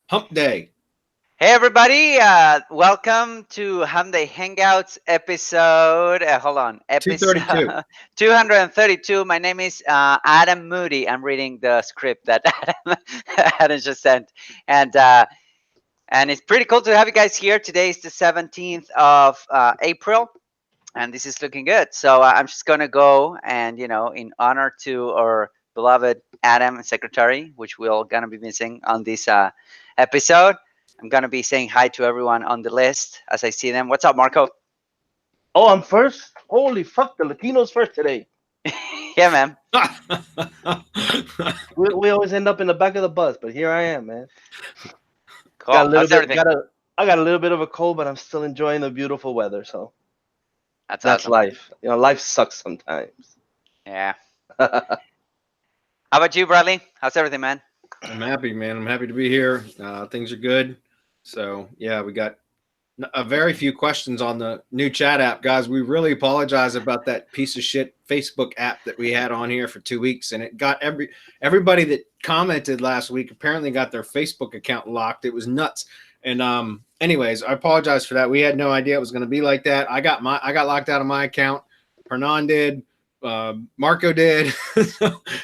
Hump Day. Hey everybody, welcome to Hump Day Hangouts episode. Hold on, episode 232. 232. My name is Adam Moody. I'm reading the script that Adam just sent, and uh, and it's pretty cool to have you guys here. Today is the 17th of April, and this is looking good. So I'm just gonna go and in honor to our beloved Adam secretary, which we're gonna be missing on this episode. I'm gonna be saying hi to everyone on the list as I see them. What's up, Marco? Oh, I'm first? Holy fuck, the Latinos first today. Yeah, man. We always end up in the back of the bus, but here I am, man. Got Cool. a little How's bit, everything? I got a little bit of a cold, but I'm still enjoying the beautiful weather. So That's that's awesome. life. Life sucks sometimes. Yeah. How about you, Bradley? How's everything, man? I'm happy, man. I'm happy to be here. Things are good. So, yeah, we got a very few questions on the new chat app, guys. We really apologize about that piece of shit Facebook app that we had on here for 2 weeks, and it got everybody that commented last week apparently got their Facebook account locked. It was nuts. And anyways, I apologize for that. We had no idea it was going to be like that. I got locked out of my account. Hernan did. Marco did.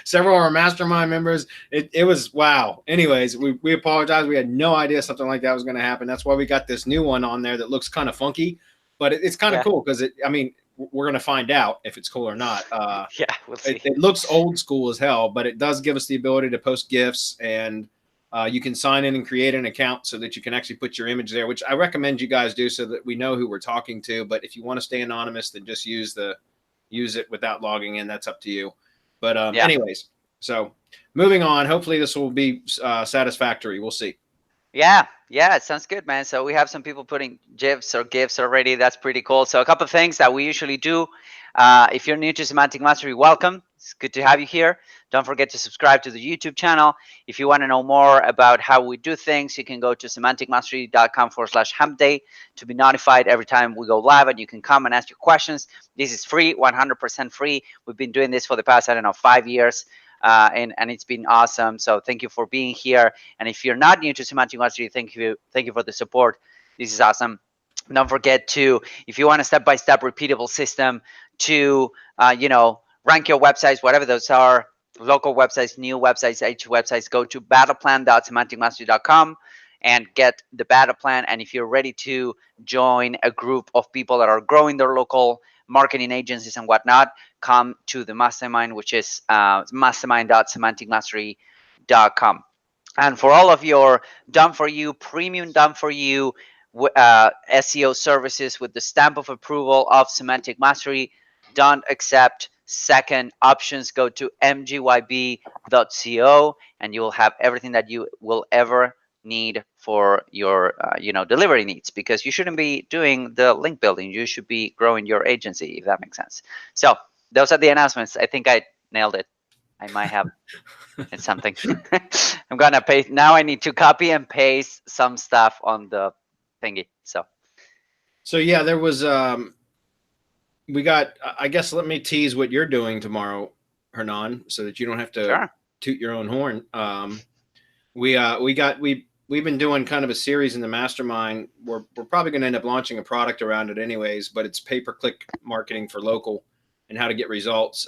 Several of our mastermind members. It was wow. Anyways, we apologize. We had no idea something like that was going to happen. That's why we got this new one on there that looks kind of funky, but it's kind of Yeah. cool because we're going to find out if it's cool or not. Yeah, we'll see. It looks old school as hell, but it does give us the ability to post GIFs, and you can sign in and create an account so that you can actually put your image there, which I recommend you guys do so that we know who we're talking to. But if you want to stay anonymous, then just use it without logging in. That's up to you. But Yeah. anyways, so moving on. Hopefully this will be satisfactory. We'll see. Yeah, it sounds good, man. So we have some people putting GIFs or GIFs already. That's pretty cool. So a couple of things that we usually do. If you're new to Semantic Mastery, welcome. It's good to have you here. Don't forget to subscribe to the YouTube channel. If you want to know more about how we do things, you can go to semanticmastery.com/humpday to be notified every time we go live, and you can come and ask your questions. This is free, 100% free. We've been doing this for the past, 5 years. And it's been awesome. So thank you for being here. And if you're not new to Semantic Mastery, thank you for the support. This is awesome. Don't forget to, if you want a step-by-step repeatable system to, rank your websites, whatever those are, local websites, new websites, H websites, go to battleplan.semanticmastery.com and get the battle plan. And if you're ready to join a group of people that are growing their local marketing agencies and whatnot, come to the mastermind, which is mastermind.semanticmastery.com. And for all of your done for you, premium done for you SEO services with the stamp of approval of Semantic Mastery, don't accept second options. Go to mgyb.co and you will have everything that you will ever need for your delivery needs, because you shouldn't be doing the link building. You should be growing your agency, if that makes sense. So those are the announcements. I think I nailed it. I might have it's something. I'm gonna paste now. I need to copy and paste some stuff on the thingy. So yeah, there was we got. I guess let me tease what you're doing tomorrow, Hernan, so that you don't have to sure. toot your own horn. We've been doing kind of a series in the mastermind. We're probably going to end up launching a product around it anyways, but it's pay-per-click marketing for local and how to get results.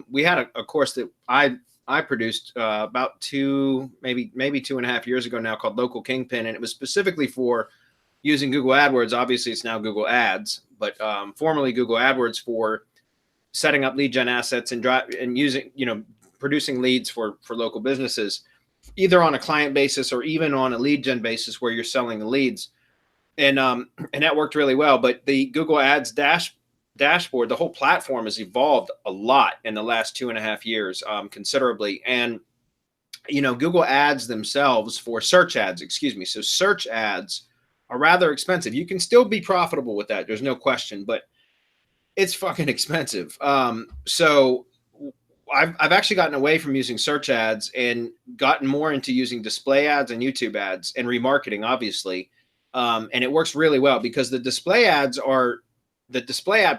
We had a course that I produced about maybe 2.5 years ago now, called Local Kingpin, and it was specifically for using Google AdWords. Obviously, it's now Google Ads, but formerly Google AdWords, for setting up lead gen assets and using, producing leads for local businesses, either on a client basis or even on a lead gen basis where you're selling the leads. And that worked really well. But the Google Ads dashboard, the whole platform has evolved a lot in the last 2.5 years, considerably. And, Google Ads themselves, for search ads, so search ads are rather expensive. You can still be profitable with that, there's no question, but it's fucking expensive. So I've actually gotten away from using search ads and gotten more into using display ads and YouTube ads and remarketing, obviously. And it works really well because the display ad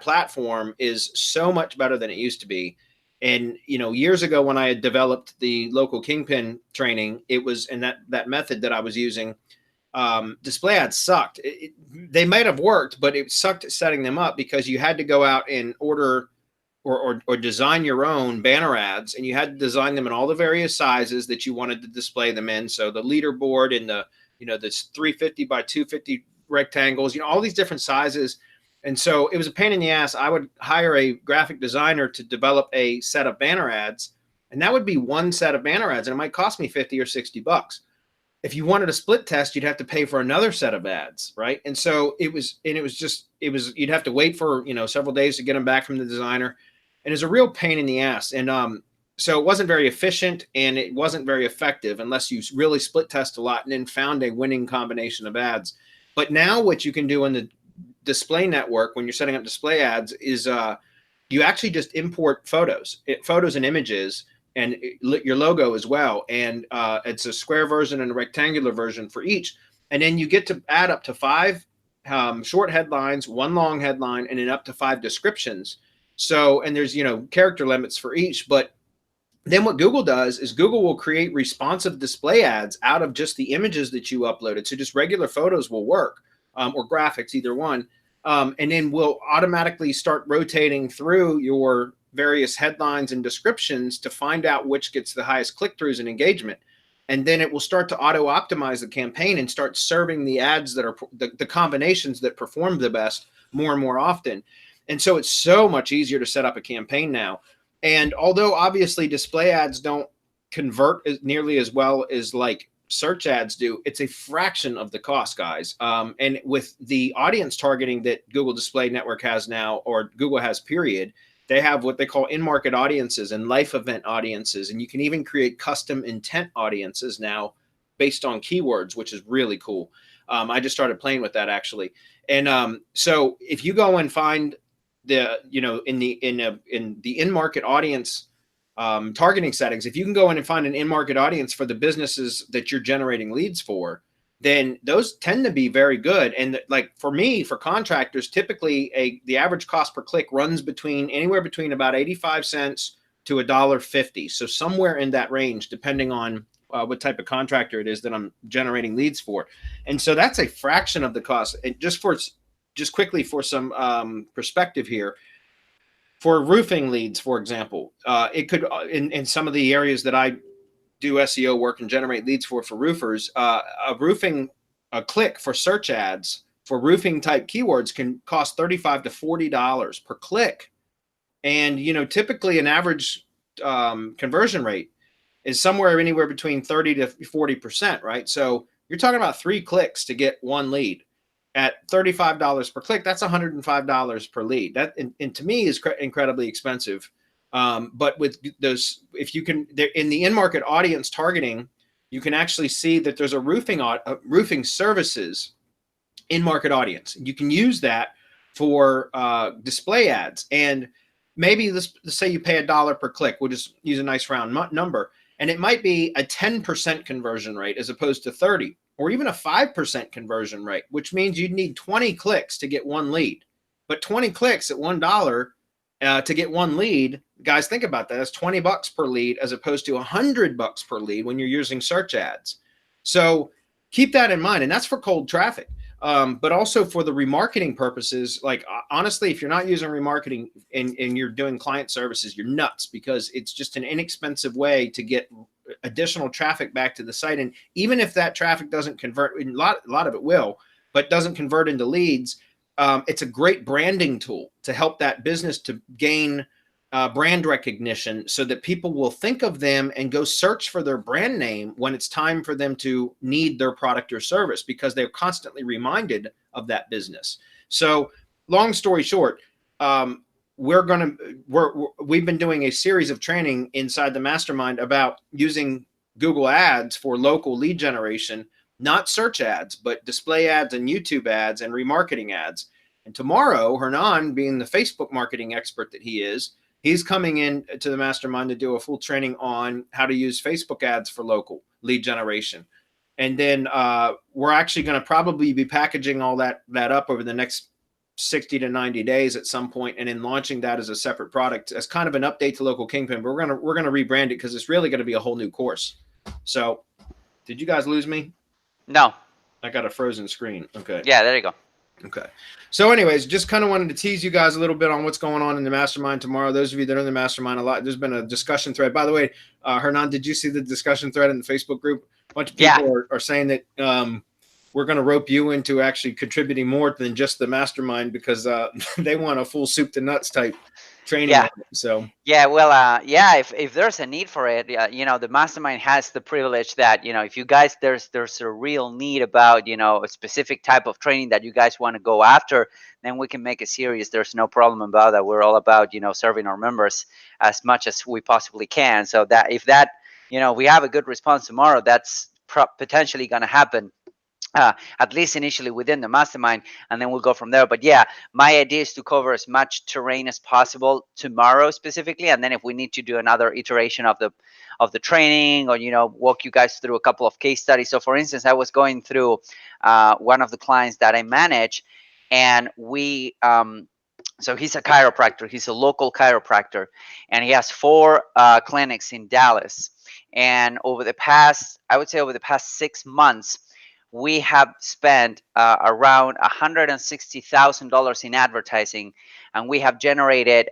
platform is so much better than it used to be. And, years ago when I had developed the local kingpin training, it was, and that method that I was using, display ads sucked. They might have worked, but it sucked at setting them up because you had to go out and order or design your own banner ads, and you had to design them in all the various sizes that you wanted to display them in. So the leaderboard and this 350 by 250 rectangles, all these different sizes. And so it was a pain in the ass. I would hire a graphic designer to develop a set of banner ads, and that would be one set of banner ads, and it might cost me 50 or 60 bucks. If you wanted a split test, you'd have to pay for another set of ads, right? And so you'd have to wait for, several days to get them back from the designer. And it's a real pain in the ass. And so it wasn't very efficient, and it wasn't very effective unless you really split test a lot and then found a winning combination of ads. But now what you can do in the display network when you're setting up display ads is you actually just import photos and images, and your logo as well. And it's a square version and a rectangular version for each. And then you get to add up to 5 short headlines, 1 long headline, and then up to 5 descriptions. So, and there's, character limits for each. But then what Google does is Google will create responsive display ads out of just the images that you uploaded. So just regular photos will work, or graphics, either one. And then we'll automatically start rotating through your various headlines and descriptions to find out which gets the highest click-throughs and engagement. And then it will start to auto-optimize the campaign and start serving the ads that are the combinations that perform the best more and more often. And so it's so much easier to set up a campaign now. And although obviously display ads don't convert nearly as well as like search ads do, it's a fraction of the cost, guys. And with the audience targeting that Google Display Network has now, or Google has period, they have what they call in-market audiences and life event audiences. And you can even create custom intent audiences now based on keywords, which is really cool. I just started playing with that actually. And so if you go and find the, in the in-market audience targeting settings, if you can go in and find an in-market audience for the businesses that you're generating leads for, then those tend to be very good. And like for me, for contractors, typically the average cost per click runs anywhere between about 85 cents to $1.50. So somewhere in that range, depending on what type of contractor it is that I'm generating leads for. And so that's a fraction of the cost. And just quickly for some perspective here, for roofing leads, for example, it could, in some of the areas that I do SEO work and generate leads for roofers, a click for search ads for roofing type keywords can cost $35 to $40 per click. And, typically an average conversion rate is anywhere between 30 to 40%, right? So you're talking about 3 clicks to get 1 lead. At $35 per click, that's $105 per lead. That, and to me, is incredibly expensive. But with those, if you can, in the in-market audience targeting, you can actually see that there's a roofing services in-market audience. You can use that for display ads. And maybe let's say you pay $1 per click. We'll just use a nice round number. And it might be a 10% conversion rate as opposed to 30, or even a 5% conversion rate, which means you'd need 20 clicks to get 1 lead. But 20 clicks at $1 to get 1 lead, guys, think about that. That's $20 per lead as opposed to $100 per lead when you're using search ads. So keep that in mind. And that's for cold traffic. But also for the remarketing purposes, like honestly, if you're not using remarketing and you're doing client services, you're nuts, because it's just an inexpensive way to get additional traffic back to the site. And even if that traffic doesn't convert, a lot of it will, but doesn't convert into leads, it's a great branding tool to help that business to gain brand recognition, so that people will think of them and go search for their brand name when it's time for them to need their product or service, because they're constantly reminded of that business. So long story short, we've been doing a series of training inside the mastermind about using Google ads for local lead generation, not search ads, but display ads and YouTube ads and remarketing ads. And tomorrow, Hernan, being the Facebook marketing expert that he is, he's coming in to the mastermind to do a full training on how to use Facebook ads for local lead generation. And then we're actually going to probably be packaging all that up over the next 60 to 90 days at some point, and then launching that as a separate product as kind of an update to Local Kingpin. But we're gonna rebrand it because it's really going to be a whole new course. So, did you guys lose me? No. I got a frozen screen. Okay. Yeah, there you go. Okay. So anyways, just kind of wanted to tease you guys a little bit on what's going on in the mastermind tomorrow. Those of you that are in the mastermind, there's been a discussion thread. By the way, Hernan, did you see the discussion thread in the Facebook group? A bunch of people are saying that we're going to rope you into actually contributing more than just the mastermind because they want a full soup to nuts type training. Yeah. So yeah, well, yeah, if there's a need for it, you know, the mastermind has the privilege that, you know, if you guys, there's a real need about, you know, a specific type of training that you guys want to go after, then we can make a series. There's no problem about that. We're all about, you know, serving our members as much as we possibly can. So that if that, you know, we have a good response tomorrow, that's potentially going to happen. At least initially within the mastermind, and then we'll go from there. But yeah, my idea is to cover as much terrain as possible tomorrow specifically, and then if we need to do another iteration of the training, or, you know, walk you guys through a couple of case studies. So for instance, I was going through one of the clients that I manage, and we so he's a chiropractor. He's a local chiropractor, and he has 4 clinics in Dallas. And over the past, I would say over the past 6 months, we have spent around $160,000 in advertising, and we have generated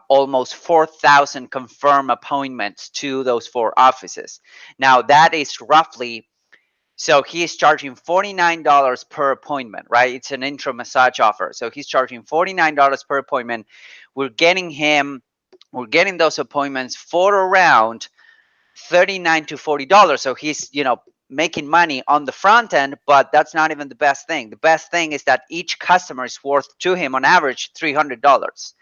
almost 4,000 confirmed appointments to those 4 offices. Now that is roughly, so he is charging $49 per appointment, right? It's an intro massage offer. So he's charging $49 per appointment. We're getting those appointments for around $39 to $40. So he's, you know, making money on the front end, but that's not even the best thing. The best thing is that each customer is worth to him on average $300,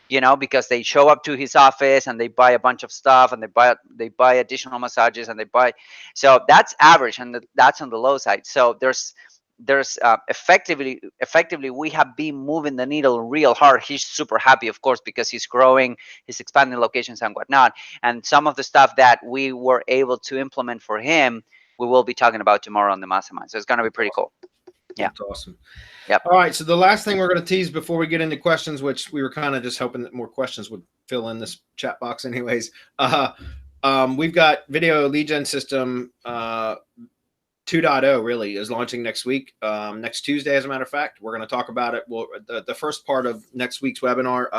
you know, because they show up to his office and they buy a bunch of stuff, and they buy additional massages, and they buy, so that's average, and that's on the low side. So there's effectively we have been moving the needle real hard. He's super happy, of course, because he's growing, he's expanding locations and whatnot, and some of the stuff that we were able to implement for him, we will be talking about tomorrow on the mastermind. So it's going to be pretty cool. Yeah. That's awesome. Yep. All right. So the last thing we're going to tease before we get into questions, which we were kind of just hoping that more questions would fill in this chat box anyways. We've got video lead gen system 2.0 really is launching next week, next Tuesday, as a matter of fact. We're going to talk about it. Well, the first part of next week's webinar,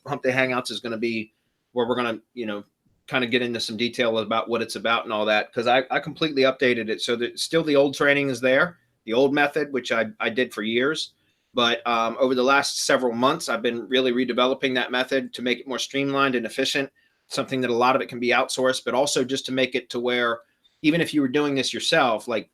Hump Day Hangouts, is going to be where we're going to, you know, kind of get into some detail about what it's about and all that, because I completely updated it so that still the old training is there, the old method, which I did for years. But over the last several months, I've been really redeveloping that method to make it more streamlined and efficient, something that a lot of it can be outsourced, but also just to make it to where even if you were doing this yourself, like,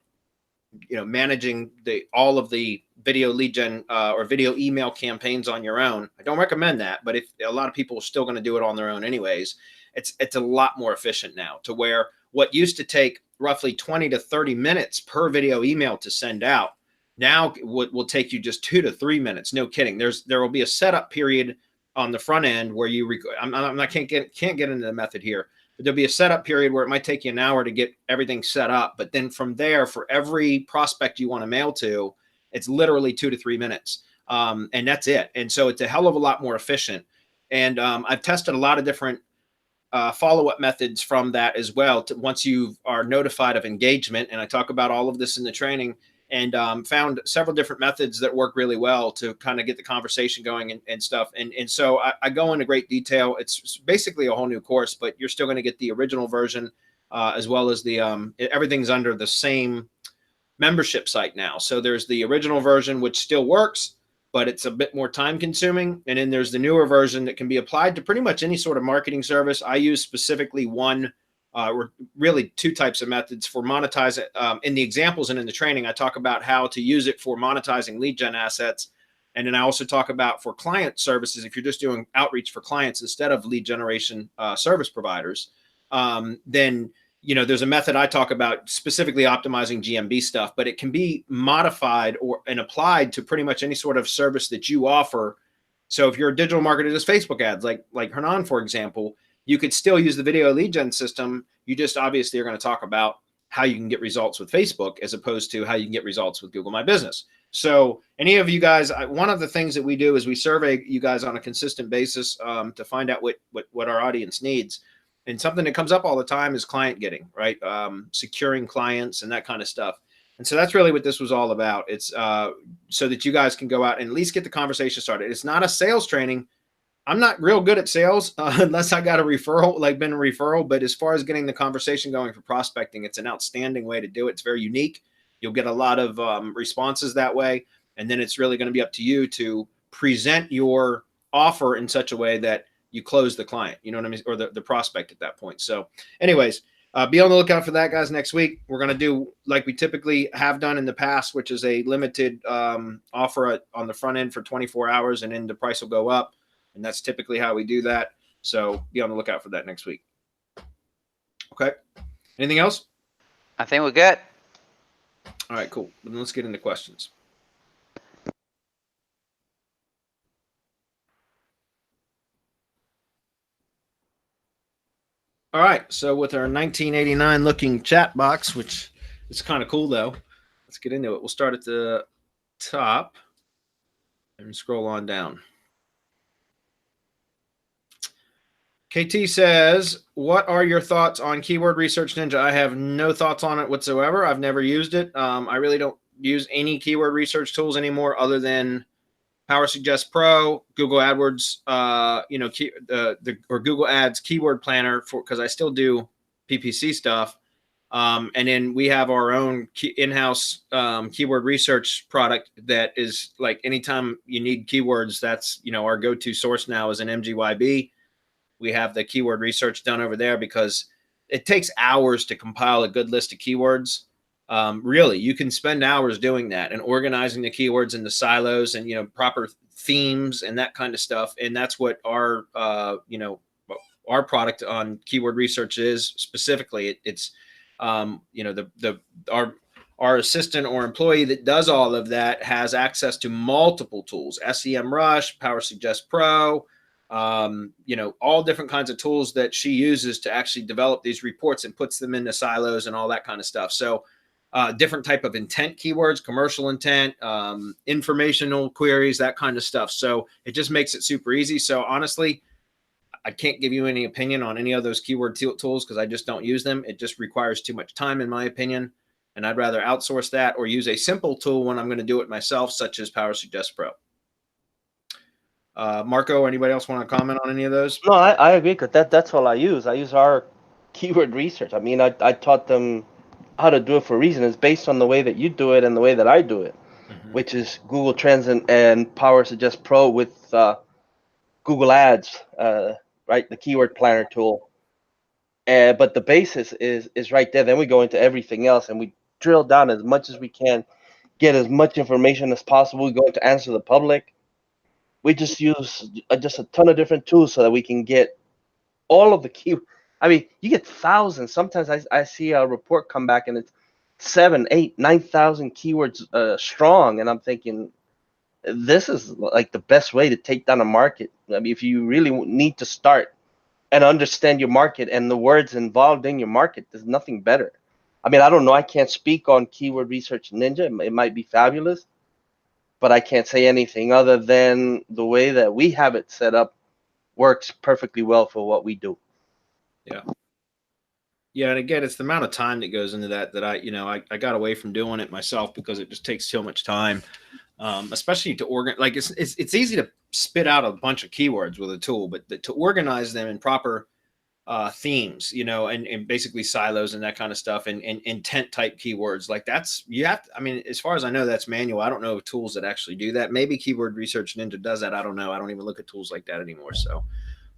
you know, managing all of the video lead gen or video email campaigns on your own. I don't recommend that, but if a lot of people are still going to do it on their own anyways, it's a lot more efficient now, to where what used to take roughly 20 to 30 minutes per video email to send out now will take you just 2 to 3 minutes. No kidding. There will be a setup period on the front end where you can't get into the method here, but there'll be a setup period where it might take you an hour to get everything set up. But then from there, for every prospect you want to mail to, it's literally 2 to 3 minutes. And that's it. And so it's a hell of a lot more efficient. And I've tested a lot of different follow-up methods from that as well, once you are notified of engagement. And I talk about all of this in the training, and found several different methods that work really well to kind of get the conversation going and stuff. And so I go into great detail. It's basically a whole new course, but you're still going to get the original version as well as the everything's under the same membership site now. So there's the original version, which still works, but it's a bit more time consuming. And then there's the newer version that can be applied to pretty much any sort of marketing service. I use specifically or really 2 types of methods for monetizing. In the examples and in the training, I talk about how to use it for monetizing lead gen assets. And then I also talk about for client services, if you're just doing outreach for clients instead of lead generation service providers, then, you know, there's a method I talk about specifically optimizing GMB stuff, but it can be modified and applied to pretty much any sort of service that you offer. So if you're a digital marketer, does Facebook ads, like Hernan, for example, you could still use the video lead gen system. You just obviously are going to talk about how you can get results with Facebook as opposed to how you can get results with Google My Business. So any of you guys, one of the things that we do is we survey you guys on a consistent basis to find out what our audience needs. And something that comes up all the time is client getting, right? Securing clients and that kind of stuff. And so that's really what this was all about. It's so that you guys can go out and at least get the conversation started. It's not a sales training. I'm not real good at sales unless I got a referral, like been a referral. But as far as getting the conversation going for prospecting, it's an outstanding way to do it. It's very unique. You'll get a lot of responses that way. And then it's really going to be up to you to present your offer in such a way that you close the client, you know what I mean? Or the prospect at that point. So anyways, be on the lookout for that, guys. Next week, we're going to do like we typically have done in the past, which is a limited offer on the front end for 24 hours, and then the price will go up. And that's typically how we do that. So be on the lookout for that next week. Okay. Anything else? I think we're good. All right, cool. Then let's get into questions. All right, so with our 1989 looking chat box, which is kind of cool though, let's get into it. We'll start at the top and scroll on down. KT says, what are your thoughts on Keyword Research Ninja? I have no thoughts on it whatsoever. I've never used it. I really don't use any keyword research tools anymore other than Power Suggest Pro, Google AdWords, or Google Ads Keyword Planner because I still do PPC stuff. And then we have our own in-house keyword research product that is like anytime you need keywords, that's, our go-to source now is an MGYB. We have the keyword research done over there because it takes hours to compile a good list of keywords. Really, you can spend hours doing that and organizing the keywords into silos and, proper themes and that kind of stuff. And that's what our product on keyword research is specifically. It's, our assistant or employee that does all of that has access to multiple tools, SEMrush, Power Suggest Pro, all different kinds of tools that she uses to actually develop these reports and puts them into silos and all that kind of stuff. So different type of intent keywords, commercial intent, informational queries, that kind of stuff. So it just makes it super easy. So honestly, I can't give you any opinion on any of those keyword tools because I just don't use them. It just requires too much time in my opinion. And I'd rather outsource that or use a simple tool when I'm going to do it myself, such as Power Suggest Pro. Marco, anybody else want to comment on any of those? No, I agree because that's all I use. I use our keyword research. I mean, I taught them how to do it for a reason. It's based on the way that you do it and the way that I do it, which is Google Trends and Power Suggest Pro with Google Ads, right? The keyword planner tool. But the basis is right there. Then we go into everything else and we drill down as much as we can, get as much information as possible. We go to answer the public. We just use just a ton of different tools so that we can get all of the key. I mean, you get thousands. Sometimes I see a report come back and it's 7,000, 8,000, 9,000 keywords strong. And I'm thinking, this is like the best way to take down a market. I mean, if you really need to start and understand your market and the words involved in your market, there's nothing better. I mean, I don't know. I can't speak on Keyword Research Ninja. It might be fabulous, but I can't say anything other than the way that we have it set up works perfectly well for what we do. Yeah. Yeah. And again, it's the amount of time that goes into that I got away from doing it myself because it just takes so much time, especially to organize. Like it's easy to spit out a bunch of keywords with a tool, but to organize them in proper themes, and basically silos and that kind of stuff and intent type keywords like as far as I know, that's manual. I don't know of tools that actually do that. Maybe Keyword Research Ninja does that. I don't know. I don't even look at tools like that anymore. So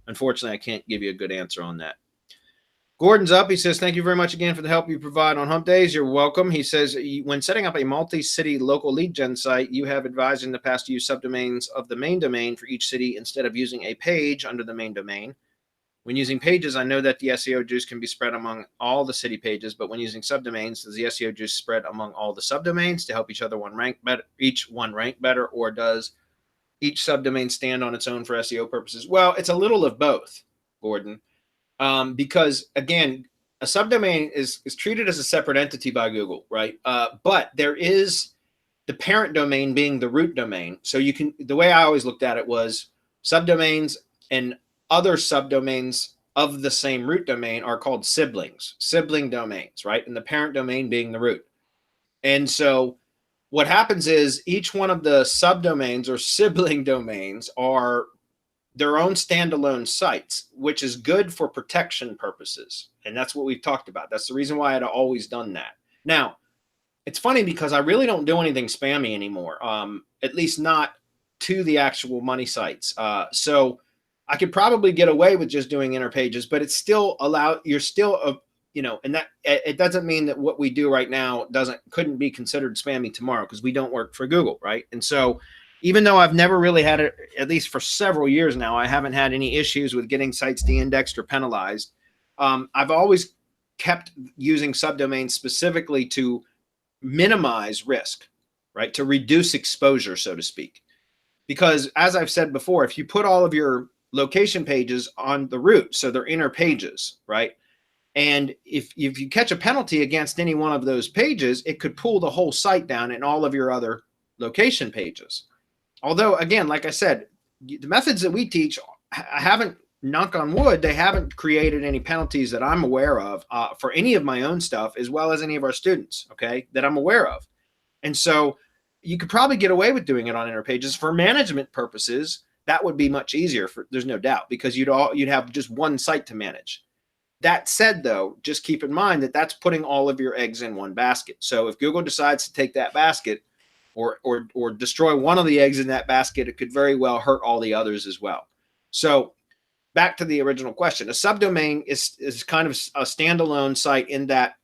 unfortunately, I can't give you a good answer on that. Gordon's up. He says, thank you very much again for the help you provide on Hump Days. You're welcome. He says, when setting up a multi-city local lead gen site, you have advised in the past to use subdomains of the main domain for each city instead of using a page under the main domain. When using pages, I know that the SEO juice can be spread among all the city pages, but when using subdomains, does the SEO juice spread among all the subdomains to help each one rank better, or does each subdomain stand on its own for SEO purposes? Well, it's a little of both, Gordon. Because again, a subdomain is treated as a separate entity by Google, right? But there is the parent domain being the root domain. So you can, the way I always looked at it was subdomains and other subdomains of the same root domain are called siblings, sibling domains, right? And the parent domain being the root. And so what happens is each one of the subdomains or sibling domains are their own standalone sites, which is good for protection purposes. And that's what we've talked about. That's the reason why I'd always done that. Now, it's funny because I really don't do anything spammy anymore, at least not to the actual money sites. So I could probably get away with just doing inner pages, but it's still you're still, you know, and that it doesn't mean that what we do right now couldn't be considered spammy tomorrow, because we don't work for Google, right? And so even though I've never really had it, at least for several years now, I haven't had any issues with getting sites de-indexed or penalized. I've always kept using subdomains specifically to minimize risk, right? To reduce exposure, so to speak. Because as I've said before, if you put all of your location pages on the root, so they're inner pages, right? And if you catch a penalty against any one of those pages, it could pull the whole site down and all of your other location pages. Although, again, like I said, the methods that we teach, I haven't, knock on wood, they haven't created any penalties that I'm aware of for any of my own stuff, as well as any of our students, okay, that I'm aware of. And so you could probably get away with doing it on inner pages. For management purposes, that would be much easier, there's no doubt, because you'd have just one site to manage. That said, though, just keep in mind that that's putting all of your eggs in one basket. So if Google decides to take that basket or destroy one of the eggs in that basket, it could very well hurt all the others as well. So back to the original question, a subdomain is kind of a standalone site in that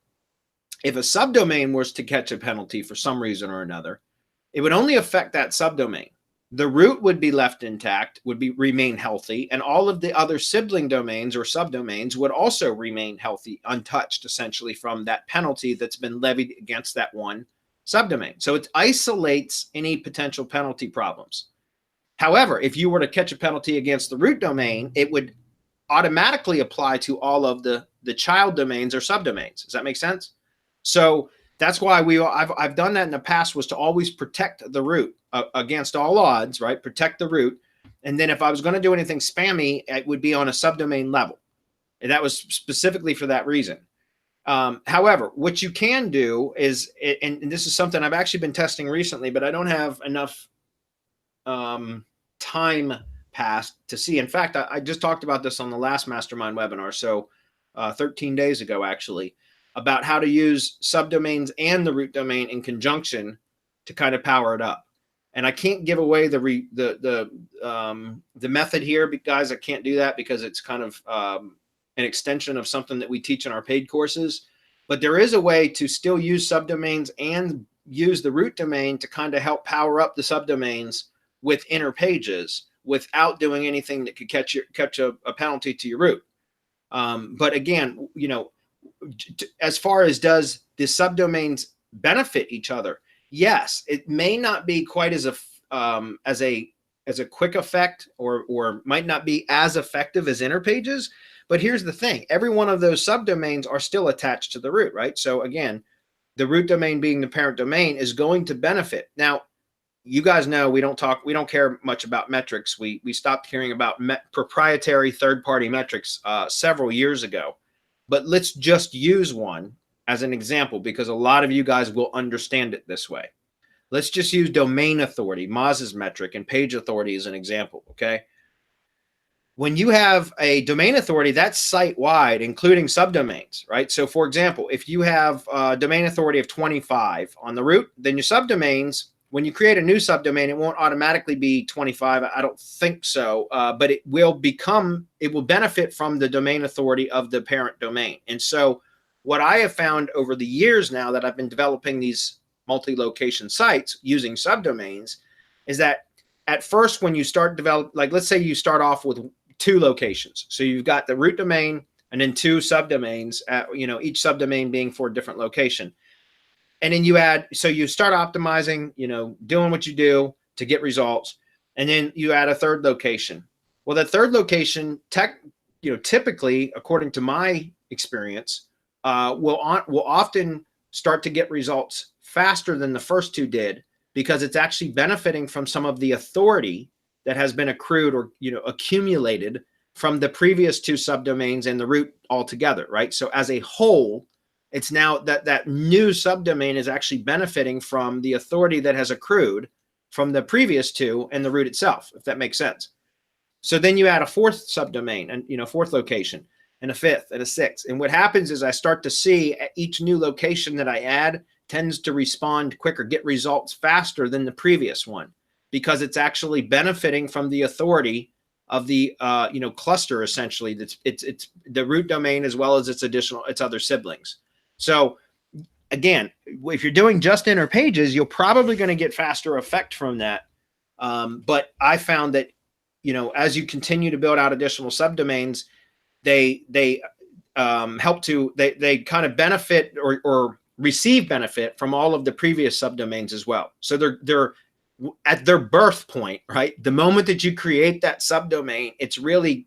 if a subdomain was to catch a penalty for some reason or another, it would only affect that subdomain. The root would be left intact, remain healthy, and all of the other sibling domains or subdomains would also remain healthy, untouched, essentially, from that penalty that's been levied against that one subdomain. So it isolates any potential penalty problems. However, if you were to catch a penalty against the root domain, it would automatically apply to all of the child domains or subdomains. Does that make sense? So that's why I've done that in the past, was to always protect the root against all odds, right? Protect the root. And then if I was going to do anything spammy, it would be on a subdomain level. And that was specifically for that reason. However, what you can do is, and this is something I've actually been testing recently, but I don't have enough time passed to see. In fact, I just talked about this on the last mastermind webinar. So 13 days ago, actually, about how to use subdomains and the root domain in conjunction to kind of power it up. And I can't give away the method here, guys. I can't do that because it's kind of an extension of something that we teach in our paid courses. But there is a way to still use subdomains and use the root domain to kind of help power up the subdomains with inner pages without doing anything that could catch a penalty to your root. But again, you know, as far as does the subdomains benefit each other? Yes, it may not be quite as a quick effect, or might not be as effective as inner pages. But here's the thing: every one of those subdomains are still attached to the root, right? So again, the root domain being the parent domain is going to benefit. Now, you guys know we don't care much about metrics. We stopped caring about proprietary third-party metrics several years ago. But let's just use one as an example, because a lot of you guys will understand it this way. Let's just use domain authority, Moz's metric, and page authority as an example, okay? When you have a domain authority, that's site-wide, including subdomains, right? So for example, if you have a domain authority of 25 on the root, then your subdomains, when you create a new subdomain, it won't automatically be 25. I don't think so, but it will benefit from the domain authority of the parent domain. And so what I have found over the years now that I've been developing these multi-location sites using subdomains is that at first, when you start like let's say you start off with 2 locations. So you've got the root domain and then 2 subdomains, each subdomain being for a different location. And then you start optimizing, doing what you do to get results. And then you add a 3rd location. Well, that 3rd location, typically, according to my experience, will often start to get results faster than the first 2 did, because it's actually benefiting from some of the authority that has been accrued or, you know, accumulated from the previous two subdomains and the root altogether, right? So as a whole, it's now that new subdomain is actually benefiting from the authority that has accrued from the previous two and the root itself, if that makes sense. So then you add a fourth subdomain and, you know, fourth location and a fifth and a sixth. And what happens is I start to see each new location that I add tends to respond quicker, get results faster than the previous one, because it's actually benefiting from the authority of the you know, cluster, essentially. That's it's the root domain as well as its other siblings. So again, if you're doing just inner pages, you're probably going to get faster effect from that. But I found that, you know, as you continue to build out additional subdomains, they help to, they kind of benefit or receive benefit from all of the previous subdomains as well. So they're at their birth point, right? The moment that you create that subdomain, it's really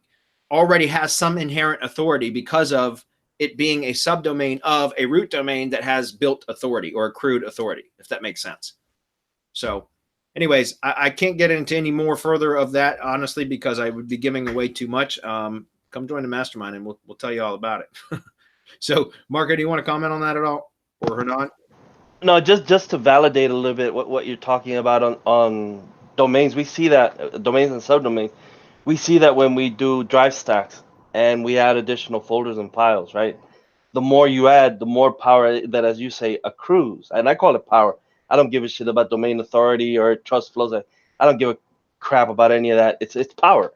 already has some inherent authority because of it being a subdomain of a root domain that has built authority or accrued authority, if that makes sense. So anyways, I can't get into any more further of that, honestly, because I would be giving away too much. Come join the mastermind and we'll tell you all about it. So Marco, do you want to comment on that at all, or Hernan? No, just to validate a little bit what you're talking about on domains. We see that domains and subdomains. We see that when we do drive stacks and we add additional folders and piles, right? The more you add, the more power that, as you say, accrues. And I call it power. I don't give a shit about domain authority or trust flows. I don't give a crap about any of that. It's power.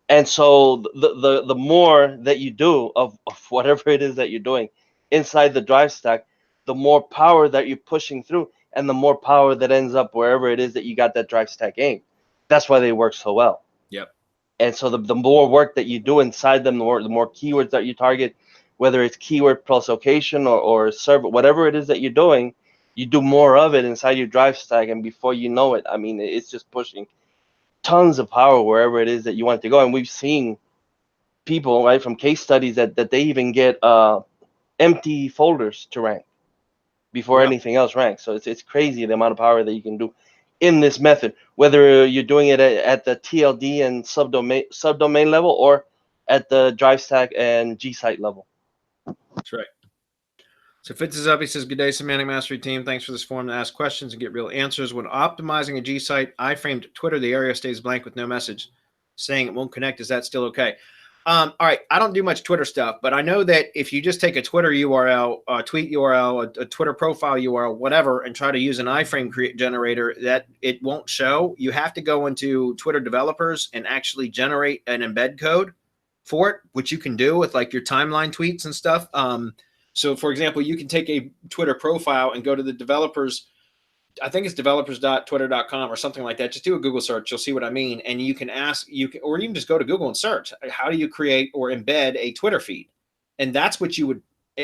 And so the more that you do of whatever it is that you're doing inside the drive stack, the more power that you're pushing through, and the more power that ends up wherever it is that you got that drive stack aimed. That's why they work so well. Yep. And so the more work that you do inside them, the more keywords that you target, whether it's keyword plus location or server, whatever it is that you're doing, you do more of it inside your drive stack, and before you know it, I mean, it's just pushing tons of power wherever it is that you want to go. And we've seen people, right, from case studies that they even get empty folders to rank before anything else ranks. So it's crazy the amount of power that you can do in this method, whether you're doing it at the TLD and subdomain level or at the drive stack and gsite level. That's right. So Fitz is up. He says, good day, Semantic Mastery team. Thanks for this forum to ask questions and get real answers. When optimizing a gsite, iframed Twitter, the area stays blank with no message saying it won't connect. Is that still okay? All right. I don't do much Twitter stuff, but I know that if you just take a Twitter URL, a tweet URL, a Twitter profile URL, whatever, and try to use an iframe generator, that it won't show. You have to go into Twitter developers and actually generate an embed code for it, which you can do with like your timeline tweets and stuff. So for example, you can take a Twitter profile and go to the developers. I think it's developers.twitter.com or something like that. Just do a Google search. You'll see what I mean. And you can ask, or even just go to Google and search, how do you create or embed a Twitter feed? And that's what you would,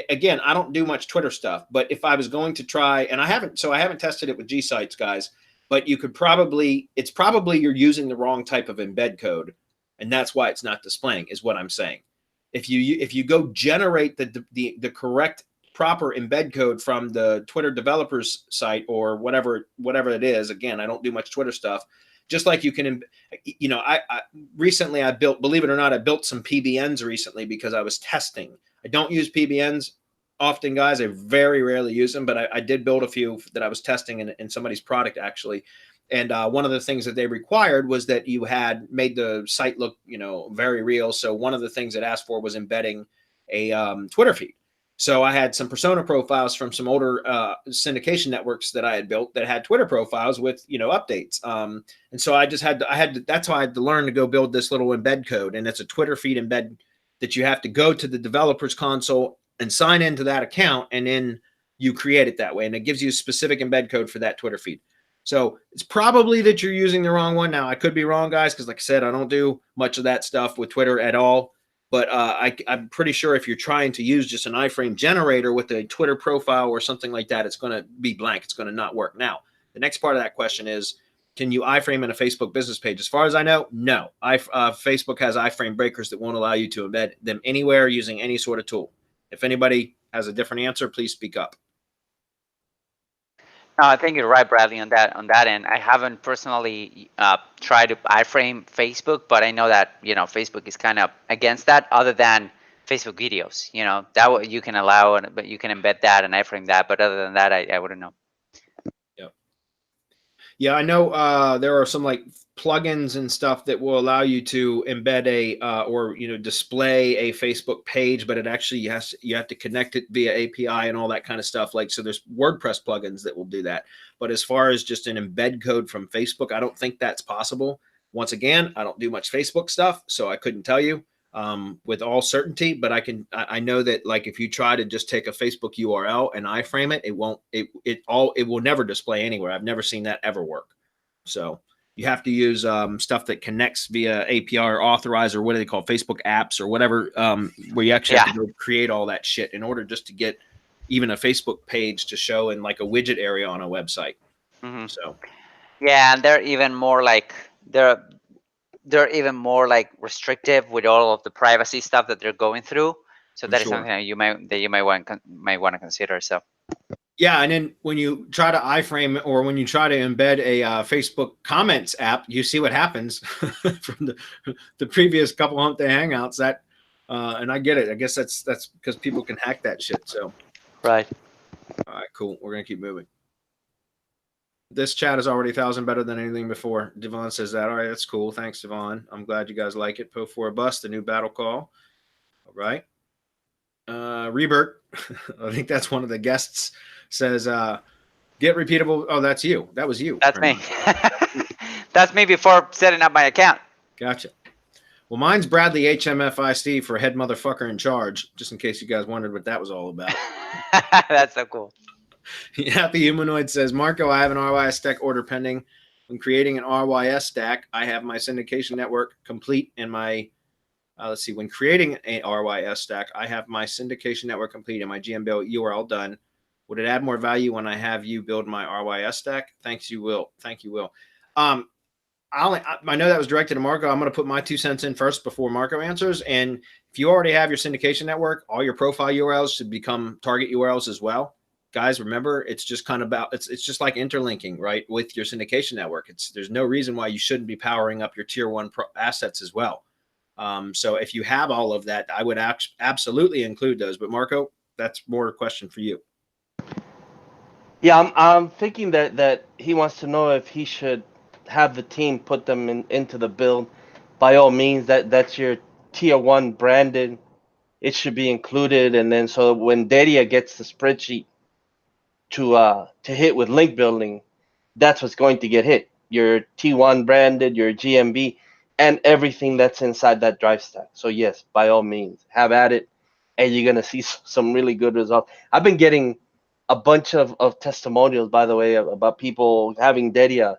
again, I don't do much Twitter stuff, but if I was going to try, and I haven't tested it with gsite's, guys, but you could it's probably you're using the wrong type of embed code. And that's why it's not displaying, is what I'm saying. If you go generate the correct proper embed code from the Twitter developers site or whatever it is, again, I don't do much Twitter stuff. Just like you can, you know, I recently I built, believe it or not, I built some PBNs recently because I was testing. I don't use PBNs often, guys. I very rarely use them, but I did build a few that I was testing in somebody's product actually. And one of the things that they required was that you had made the site look, you know, very real. So one of the things it asked for was embedding a Twitter feed. So I had some persona profiles from some older syndication networks that I had built that had Twitter profiles with, you know, updates. And so I just had to, that's how I had to learn to go build this little embed code. And it's a Twitter feed embed that you have to go to the developers console and sign into that account. And then you create it that way. And it gives you a specific embed code for that Twitter feed. So it's probably that you're using the wrong one. Now, I could be wrong, guys, because like I said, I don't do much of that stuff with Twitter at all. But I'm pretty sure if you're trying to use just an iframe generator with a Twitter profile or something like that, it's going to be blank. It's going to not work. Now, the next part of that question is, can you iframe in a Facebook business page? As far as I know, no. Facebook has iframe breakers that won't allow you to embed them anywhere using any sort of tool. If anybody has a different answer, please speak up. No, I think you're right, Bradley, on that end. I haven't personally tried to iframe Facebook, but I know that Facebook is kind of against that. Other than Facebook videos, that you can allow, but you can embed that and iframe that. But other than that, I wouldn't know. Yep. Yeah, I know there are some like plugins and stuff that will allow you to embed or display a Facebook page, but it actually you have to connect it via API and all that kind of stuff. Like, so there's WordPress plugins that will do that. But as far as just an embed code from Facebook, I don't think that's possible. Once again, I don't do much Facebook stuff, so I couldn't tell you with all certainty, but I know that like if you try to just take a Facebook URL and iframe it, it will never display anywhere. I've never seen that ever work. So you have to use stuff that connects via API or authorize, or what do they call Facebook apps or whatever, where you actually have to go create all that shit in order just to get even a Facebook page to show in like a widget area on a website. Mm-hmm. So yeah, and they're even more like restrictive with all of the privacy stuff that they're going through. So that is something that you might want to consider. So yeah, and then when you try to iframe or when you try to embed a Facebook comments app, you see what happens from the previous couple Hump Day Hangouts. That and I get it. I guess that's because people can hack that shit. So right. All right, cool. We're gonna keep moving. This chat is already 1,000 better than anything before. Devon says that. All right, that's cool. Thanks, Devon. I'm glad you guys like it. Po4 a bust, the new battle call. All right. Rebert, I think that's one of the guests, says, get repeatable. Oh, that's you. That was you. That's me. That's me before setting up my account. Gotcha. Well, mine's Bradley HMFIC for head motherfucker in charge, just in case you guys wondered what that was all about. That's so cool. Happy Humanoid says, Marco, I have an RYS Stack order pending. When creating an RYS Stack, I have my syndication network complete and my, let's see, when creating a RYS Stack, I have my syndication network complete and my GMB URL done. Would it add more value when I have you build my RYS Stack? Thanks, you will. Thank you, Will. I know that was directed to Marco. I'm going to put my 2 cents in first before Marco answers. And if you already have your syndication network, all your profile URLs should become target URLs as well. Guys, remember, it's just kind of about, it's just like interlinking, right, with your syndication network. There's no reason why you shouldn't be powering up your tier 1 assets as well. So if you have all of that, I would absolutely include those. But Marco, that's more a question for you. Yeah, I'm thinking that he wants to know if he should have the team put them into the build. By all means, that's your tier 1 branded. It should be included, and then so when Daria gets the spreadsheet to hit with link building, that's what's going to get hit. Your T1 branded, your GMB, and everything that's inside that drive stack. So yes, by all means, have at it, and you're gonna see some really good results. I've been getting a bunch of testimonials, by the way, about people having Daria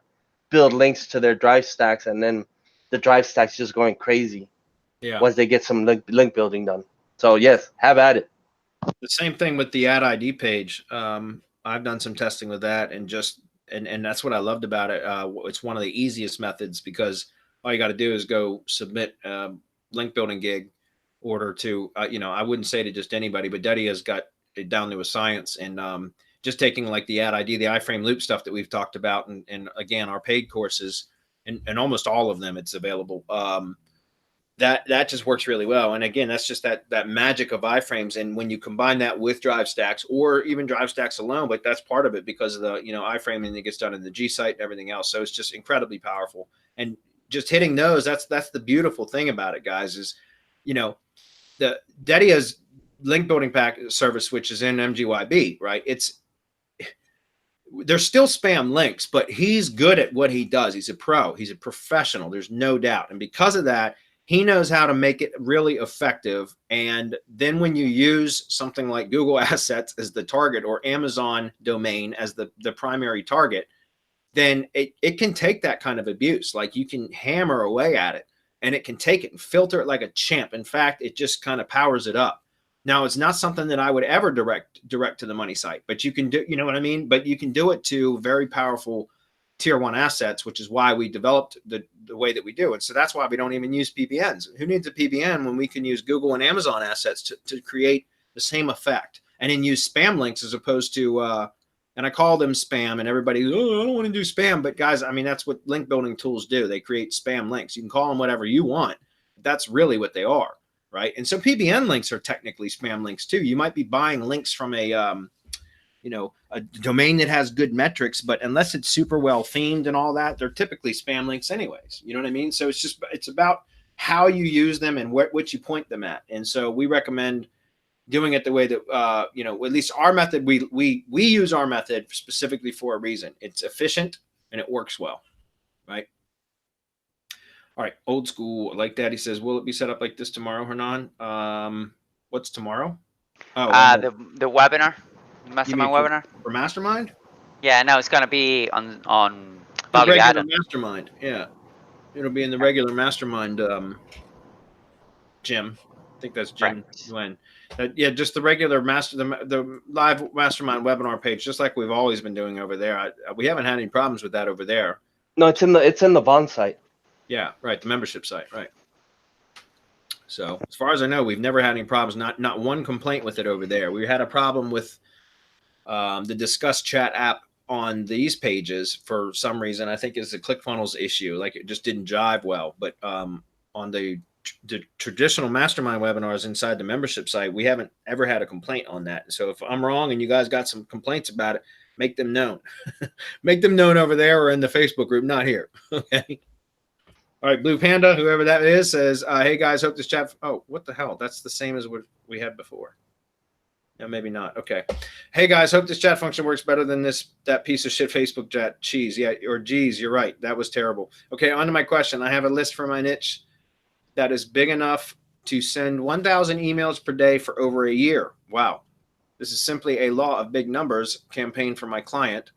build links to their drive stacks, and then the drive stacks just going crazy once they get some link building done. So yes, have at it. The same thing with the ad ID page. I've done some testing with that, and that's what I loved about it. It's one of the easiest methods because all you got to do is go submit a link building gig order to, I wouldn't say to just anybody, but Daddy has got it down to a science, and just taking like the ad ID, the iframe loop stuff that we've talked about, and again, our paid courses, and almost all of them, it's available. That just works really well. And again, that's just that magic of iframes. And when you combine that with drive stacks or even drive stacks alone, but that's part of it because of the, iframing that gets done in the gsite and everything else. So it's just incredibly powerful. And just hitting those, that's the beautiful thing about it, guys, is, the Dedia's link building pack service, which is in MGYB, right? There's still spam links, but he's good at what he does. He's a pro. He's a professional. There's no doubt. And because of that, he knows how to make it really effective. And then when you use something like Google Assets as the target or Amazon domain as the primary target, then it can take that kind of abuse. Like you can hammer away at it and it can take it and filter it like a champ. In fact, it just kind of powers it up. Now, it's not something that I would ever direct to the money site, but you can do, you know what I mean? But you can do it to very powerful tier 1 assets, which is why we developed the way that we do it. So that's why we don't even use PBNs. Who needs a PBN when we can use Google and Amazon assets to create the same effect, and then use spam links as opposed to And I call them spam, and everybody, oh, I don't want to do spam. But guys, I mean, that's what link building tools do. They create spam links. You can call them whatever you want. That's really what they are, right? And so PBN links are technically spam links too. You might be buying links from a, a domain that has good metrics, but unless it's super well themed and all that, they're typically spam links anyways. You know what I mean? So it's about how you use them and what you point them at. And so we recommend doing it the way that, at least our method, we use our method specifically for a reason. It's efficient and it works well, right? All right, old school, like that. He says, will it be set up like this tomorrow, Hernan? What's tomorrow? Oh, the webinar, mastermind webinar. For mastermind? Yeah, no, it's gonna be on the regular garden. Mastermind. Yeah, it'll be in the regular mastermind Jim. I think that's Jim Glenn. Yeah, just the regular the live mastermind webinar page, just like we've always been doing over there. We haven't had any problems with that over there. No, it's in the Vaughn site. Yeah, right, the membership site, right. So as far as I know, we've never had any problems. Not one complaint with it over there. We had a problem with the Discuss Chat app on these pages for some reason. I think it's a ClickFunnels issue. Like it just didn't jive well. But on the traditional mastermind webinars inside the membership site, we haven't ever had a complaint on that. So if I'm wrong and you guys got some complaints about it, make them known. Make them known over there or in the Facebook group, not here. Okay. All right, Blue Panda, whoever that is, says, hey guys, hope this chat. Oh, what the hell? That's the same as what we had before. No, maybe not. Okay. Hey guys, hope this chat function works better than that piece of shit Facebook chat. Cheese. Yeah, or geez, you're right. That was terrible. Okay, on to my question. I have a list for my niche that is big enough to send 1,000 emails per day for over a year. Wow. This is simply a law of big numbers campaign for my client.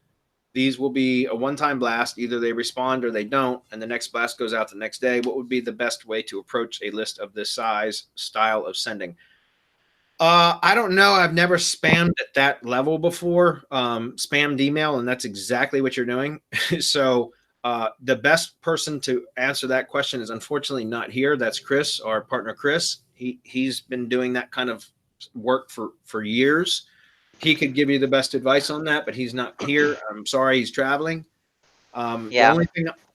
These will be a one-time blast. Either they respond or they don't, and the next blast goes out the next day. What would be the best way to approach a list of this size, style of sending? I don't know. I've never spammed at that level before, spammed email, and that's exactly what you're doing. So the best person to answer that question is unfortunately not here. That's Chris, our partner, Chris. He's been doing that kind of work for years. He could give you the best advice on that, but he's not here. I'm sorry, he's traveling. Yeah.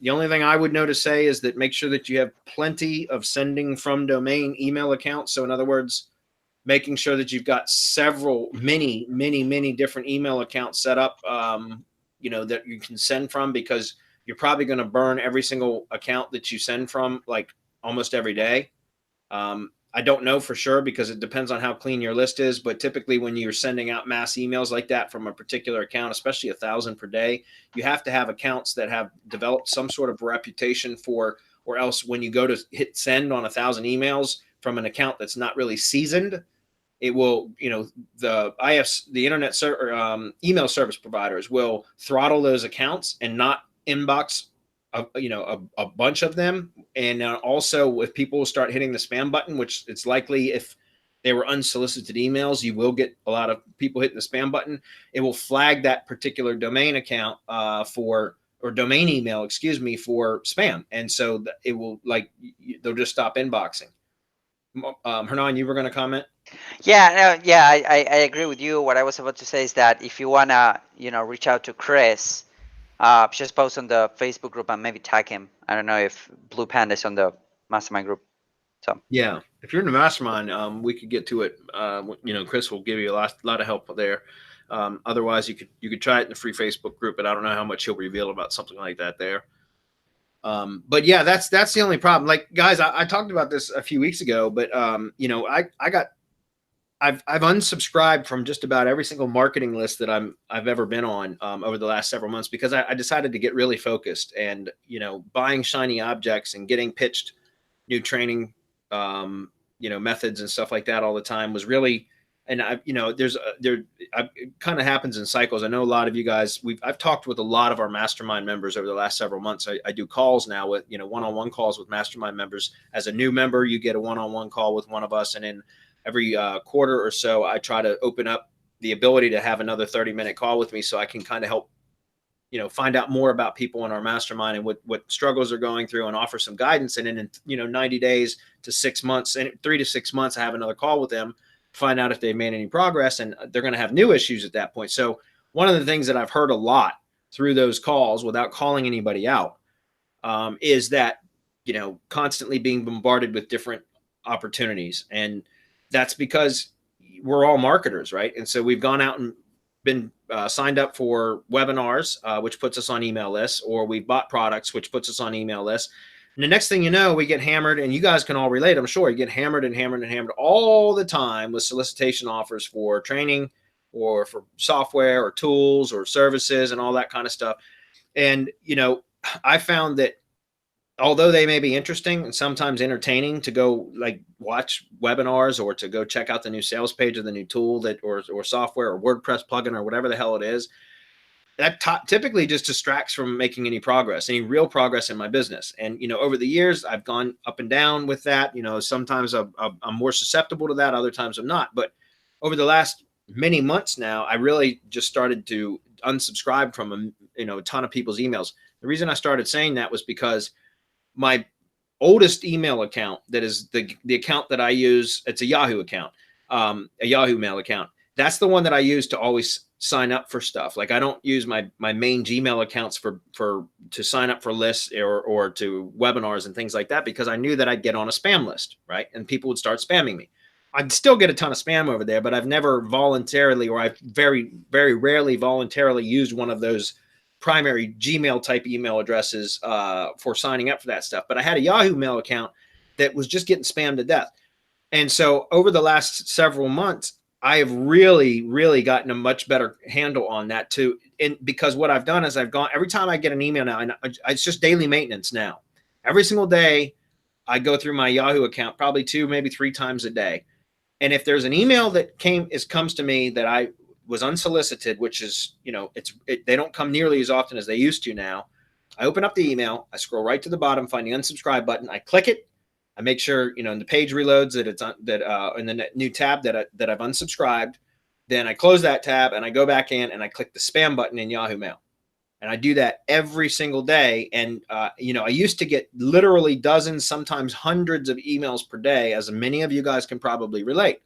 The only thing I would know to say is that make sure that you have plenty of sending from domain email accounts. So in other words, making sure that you've got many different email accounts set up, that you can send from, because you're probably going to burn every single account that you send from like almost every day. I don't know for sure because it depends on how clean your list is, but typically when you're sending out mass emails like that from a particular account, especially 1,000 per day, you have to have accounts that have developed some sort of reputation for, or else when you go to hit send on 1,000 emails from an account that's not really seasoned, it will, the internet email service providers will throttle those accounts and not inbox a bunch of them. And also if people start hitting the spam button, which it's likely if they were unsolicited emails, you will get a lot of people hitting the spam button. It will flag that particular domain account or domain email, for spam. And so it will they'll just stop inboxing. Hernan, you were going to comment? Yeah, I agree with you. What I was about to say is that if you want to, reach out to Chris, just post on the Facebook group and maybe tag him. I don't know if Blue Panda is on the mastermind group. So yeah, if you're in the mastermind, we could get to it. Chris will give you a lot of help there. Otherwise, you could try it in the free Facebook group, but I don't know how much he'll reveal about something like that there. But yeah, that's the only problem. Like guys, I talked about this a few weeks ago, but I've unsubscribed from just about every single marketing list that I've ever been on over the last several months because I decided to get really focused, and buying shiny objects and getting pitched new training methods and stuff like that all the time was really, and it kind of happens in cycles. I know a lot of you guys, I've talked with a lot of our mastermind members over the last several months. I do calls now with one-on-one calls with mastermind members. As a new member, you get a one-on-one call with one of us, and then every quarter or so, I try to open up the ability to have another 30-minute call with me so I can kind of help, find out more about people in our mastermind and what struggles they're going through and offer some guidance. And then, 90 days to 6 months, and 3 to 6 months, I have another call with them, find out if they've made any progress, and they're going to have new issues at that point. So one of the things that I've heard a lot through those calls without calling anybody out is that, you know, constantly being bombarded with different opportunities. And that's because we're all marketers, right? And so we've gone out and been signed up for webinars, which puts us on email lists, or we bought products, which puts us on email lists. And the next thing you know, we get hammered, and you guys can all relate, I'm sure. You get hammered and hammered and hammered all the time with solicitation offers for training or for software or tools or services and all that kind of stuff. And, you know, I found that although they may be interesting and sometimes entertaining to go like watch webinars or to go check out the new sales page of the new tool that or software or WordPress plugin or whatever the hell it is, that typically just distracts from making any progress, any real progress in my business. And, you know, over the years, I've gone up and down with that. You know, sometimes I'm more susceptible to that. Other times I'm not. But over the last many months now, I really just started to unsubscribe from, you know, a ton of people's emails. The reason I started saying that was because my oldest email account, that is the account that I use, it's a Yahoo account, a Yahoo Mail account. That's the one that I use to always sign up for stuff. Like I don't use my main Gmail accounts to sign up for lists or to webinars and things like that, because I knew that I'd get on a spam list, right? And people would start spamming me. I'd still get a ton of spam over there, but I've never voluntarily, or I've very, very rarely voluntarily used one of those primary Gmail type email addresses for signing up for that stuff. But I had a Yahoo Mail account that was just getting spammed to death. And so over the last several months, I have really, really gotten a much better handle on that too. And because what I've done is I've gone, every time I get an email now, and it's just daily maintenance now. Every single day, I go through my Yahoo account probably 2, maybe 3 times a day. And if there's an email that comes to me that I was unsolicited, which is, you know, they don't come nearly as often as they used to now. I open up the email, I scroll right to the bottom, find the unsubscribe button, I click it, I make sure, you know, in the page reloads that it's on, that in the new tab that I've unsubscribed. Then I close that tab and I go back in and I click the spam button in Yahoo Mail. And I do that every single day. And, you know, I used to get literally dozens, sometimes hundreds of emails per day, as many of you guys can probably relate.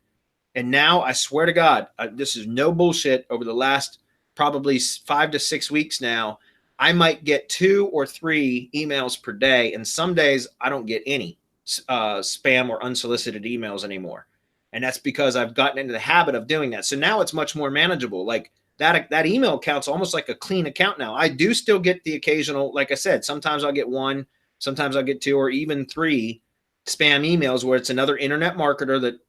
And now I swear to God, this is no bullshit. Over the last probably 5 to 6 weeks now, I might get 2 or 3 emails per day. And some days I don't get any spam or unsolicited emails anymore. And that's because I've gotten into the habit of doing that. So now it's much more manageable. Like that email account's almost like a clean account now. I do still get the occasional, like I said, sometimes I'll get 1, sometimes I'll get 2 or even 3 spam emails where it's another internet marketer that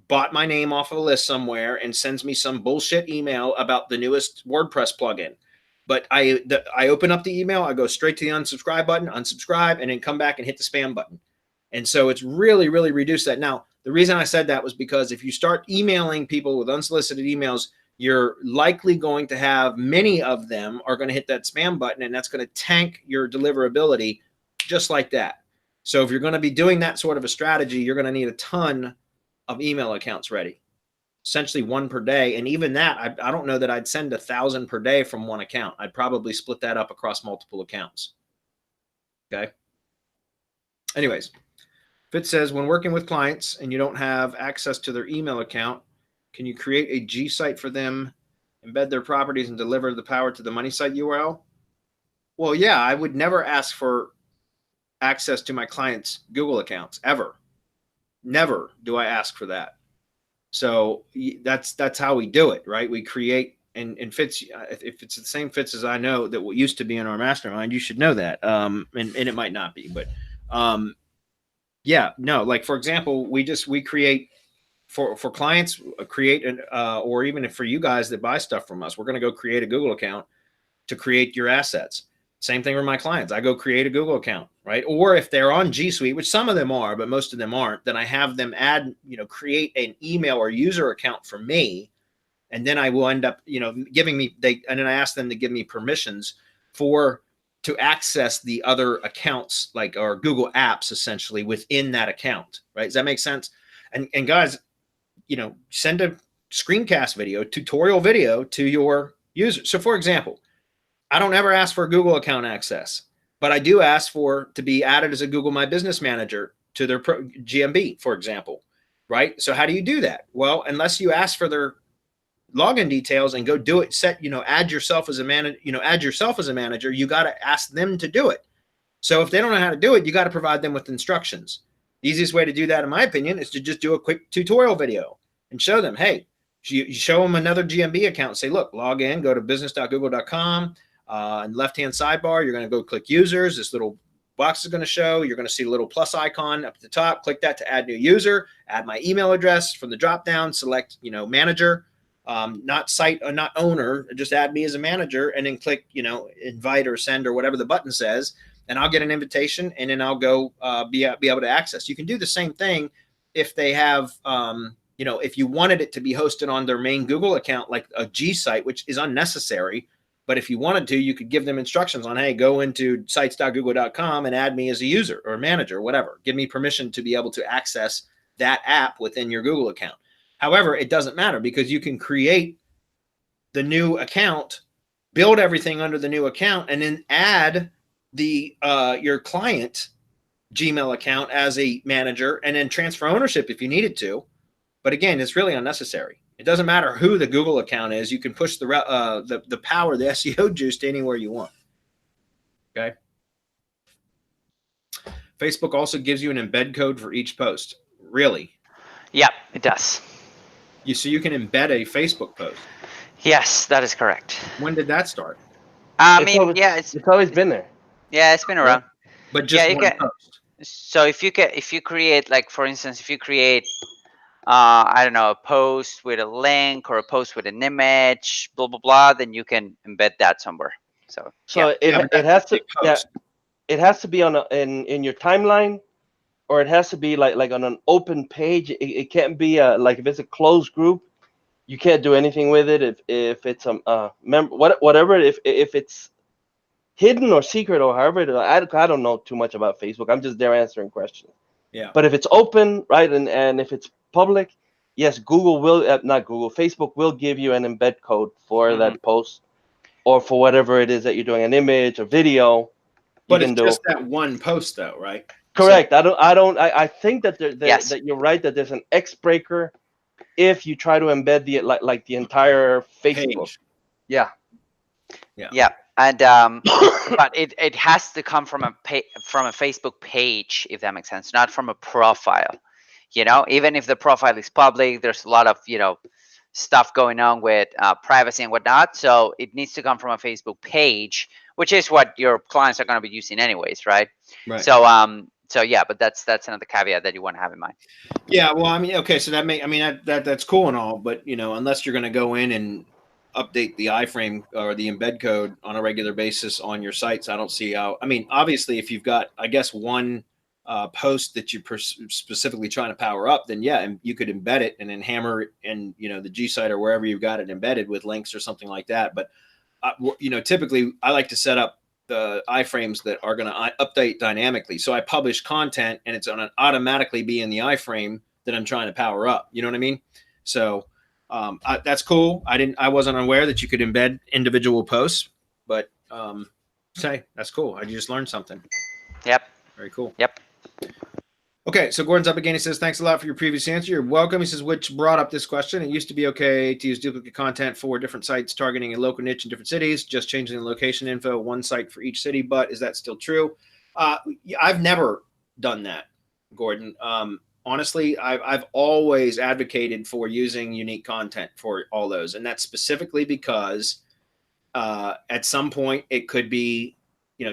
bought my name off of a list somewhere and sends me some bullshit email about the newest WordPress plugin. But I open up the email, I go straight to the unsubscribe button, unsubscribe, and then come back and hit the spam button. And so it's really, really reduced that. Now, the reason I said that was because if you start emailing people with unsolicited emails, you're likely going to have many of them are going to hit that spam button, and that's going to tank your deliverability just like that. So if you're going to be doing that sort of a strategy, you're going to need a ton of email accounts ready, essentially 1 per day. And even that, I don't know that I'd send 1,000 per day from one account. I'd probably split that up across multiple accounts. Okay. Anyways, Fitz says, when working with clients and you don't have access to their email account, can you create a gsite for them, embed their properties, and deliver the power to the money site URL? Well, yeah, I would never ask for access to my clients' Google accounts ever. Never do I ask for that. So that's how we do it, right? We create, and Fitz, if it's the same Fitz as I know that what used to be in our mastermind, you should know that. And it might not be, but yeah, no, like for example, we create for clients, create an or even for you guys that buy stuff from us, we're going to go create a Google account to create your assets. Same thing with my clients. I go create a Google account, right? Or if they're on G Suite, which some of them are, but most of them aren't, then I have them create an email or user account for me. And then I will end up, giving me, and then I ask them to give me permissions to access the other accounts, like our Google apps, essentially within that account, right? Does that make sense? And guys, send a screencast video, tutorial video to your user. So for example, I don't ever ask for Google account access, but I do ask to be added as a Google My Business Manager to their GMB, for example, right? So how do you do that? Well, unless you ask for their login details and go do it. Set, add yourself as a manager. You got to ask them to do it. So if they don't know how to do it, you got to provide them with instructions. The easiest way to do that, in my opinion, is to just do a quick tutorial video and show them, hey, you show them another GMB account. Say, look, log in, go to business.google.com. And left-hand sidebar, you're going to go click users. This little box is going to show. You're going to see a little plus icon up at the top. Click that to add new user. Add my email address from the drop-down. Select, manager, not site or not owner. Just add me as a manager, and then click, invite or send or whatever the button says. And I'll get an invitation, and then I'll go be able to access. You can do the same thing if they have, if you wanted it to be hosted on their main Google account, like a gsite, which is unnecessary. But if you wanted to, you could give them instructions on, hey, go into sites.google.com and add me as a user or manager, whatever. Give me permission to be able to access that app within your Google account. However, it doesn't matter because you can create the new account, build everything under the new account, and then add the your client Gmail account as a manager and then transfer ownership if you needed to. But again, it's really unnecessary. It doesn't matter who the Google account is. You can push the power, the SEO juice to anywhere you want. Okay. Facebook also gives you an embed code for each post. Really? Yeah, it does. So you can embed a Facebook post. Yes, that is correct. When did that start? It's always been there. Yeah, it's been around. But just one post. So if you create, like, for instance, if you create I don't know, a post with a link or a post with an image, blah blah blah, then you can embed that somewhere. So it has to be on in your timeline, or it has to be like on an open page. It can't be like if it's a closed group, you can't do anything with it. If it's whatever, if it's hidden or secret or however, I don't know too much about Facebook. I'm just there answering questions. Yeah. But if it's open, right, and if it's public, yes, Facebook will give you an embed code for that post, or for whatever it is that you're doing, an image, a video. But it's just that one post, though, right? Correct. So, I think that that you're right, that there's an X breaker if you try to embed the the entire Facebook. Page. Yeah. And but it has to come from a Facebook page, if that makes sense, not from a profile. Even if the profile is public, there's a lot of stuff going on with privacy and whatnot. So it needs to come from a Facebook page, which is what your clients are going to be using anyways, right? Right. So yeah, but that's another caveat that you want to have in mind. Yeah. Well, okay. So that's cool and all, but unless you're going to go in and update the iframe or the embed code on a regular basis on your sites, I don't see how. Obviously, if you've got, I guess, one post that you're specifically trying to power up, then yeah, and you could embed it and then hammer it in, the gsite or wherever you've got it embedded with links or something like that. But typically I like to set up the iframes that are going to update dynamically. So I publish content and it's going to automatically be in the iframe that I'm trying to power up. You know what I mean? So that's cool. I wasn't aware that you could embed individual posts, but that's cool. I just learned something. Yep. Very cool. Yep. Okay, so Gordon's up again. He says, thanks a lot for your previous answer. You're welcome. He says, which brought up this question. It used to be okay to use duplicate content for different sites targeting a local niche in different cities, just changing the location info, one site for each city. But is that still true? I've never done that, Gordon. Honestly, I've always advocated for using unique content for all those. And that's specifically because at some point it could be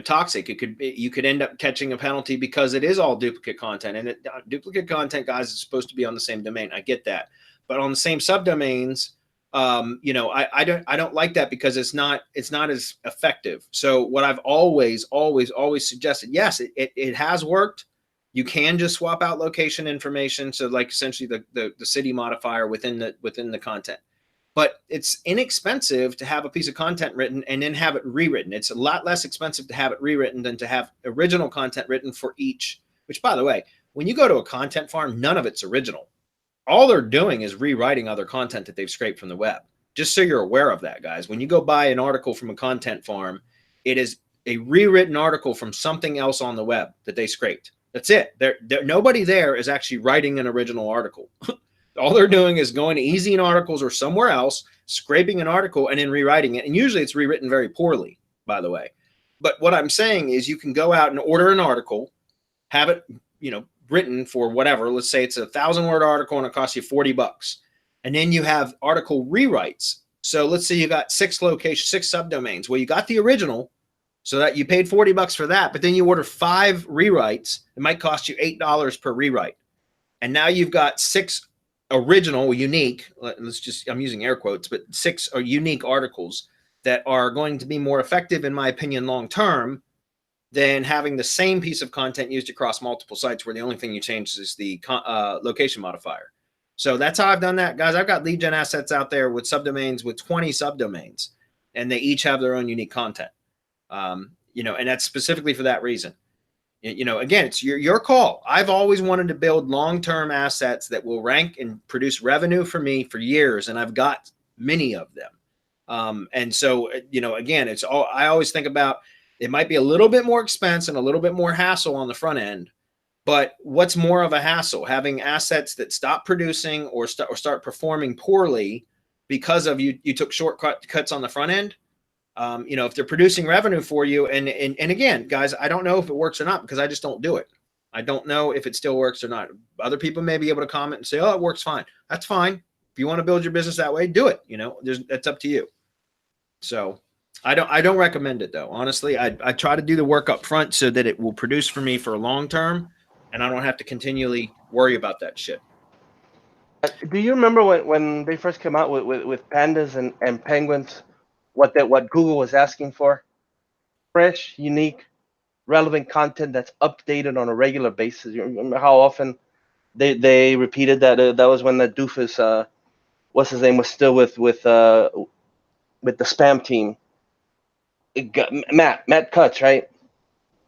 toxic. You could end up catching a penalty because it is all duplicate content, and duplicate content, guys, is supposed to be on the same domain. I get that, but on the same subdomains, I don't like that because it's not as effective. So what I've always suggested, yes, it has worked. You can just swap out location information, so like essentially the city modifier within the content. But it's inexpensive to have a piece of content written and then have it rewritten. It's a lot less expensive to have it rewritten than to have original content written for each, which, by the way, when you go to a content farm, none of it's original. All they're doing is rewriting other content that they've scraped from the web. Just so you're aware of that, guys. When you go buy an article from a content farm, it is a rewritten article from something else on the web that they scraped. That's it. Nobody there is actually writing an original article. All they're doing is going to Easy in Articles or somewhere else, scraping an article and then rewriting it. And usually it's rewritten very poorly, by the way. But what I'm saying is you can go out and order an article, have it, written for whatever. Let's say it's a 1,000-word article and it costs you $40. And then you have article rewrites. So let's say you got 6 locations, 6 subdomains. Well, you got the original, so that you paid $40 for that, but then you order 5 rewrites. It might cost you $8 per rewrite. And now you've got 6 original, unique, I'm using air quotes, but 6 are unique articles that are going to be more effective, in my opinion, long-term than having the same piece of content used across multiple sites where the only thing you change is the location modifier. So that's how I've done that. Guys, I've got lead gen assets out there with subdomains, with 20 subdomains, and they each have their own unique content. And that's specifically for that reason. Again, it's your call. I've always wanted to build long-term assets that will rank and produce revenue for me for years, and I've got many of them. And so, again, I always think about, it might be a little bit more expense and a little bit more hassle on the front end, but what's more of a hassle? Having assets that stop producing or start performing poorly because of you took shortcuts on the front end. If they're producing revenue for you, and again, guys, I don't know if it works or not because I just don't do it. I don't know if it still works or not. Other people may be able to comment and say, "Oh, it works fine." That's fine. If you want to build your business that way, do it. That's up to you. So I don't recommend it though. Honestly, I try to do the work up front so that it will produce for me for a long term, and I don't have to continually worry about that shit. Do you remember when they first came out with pandas and penguins? What Google was asking for? Fresh, unique, relevant content that's updated on a regular basis. You remember how often they repeated that? That was when that doofus, what's his name, was still with the spam team. Matt Cutts, right?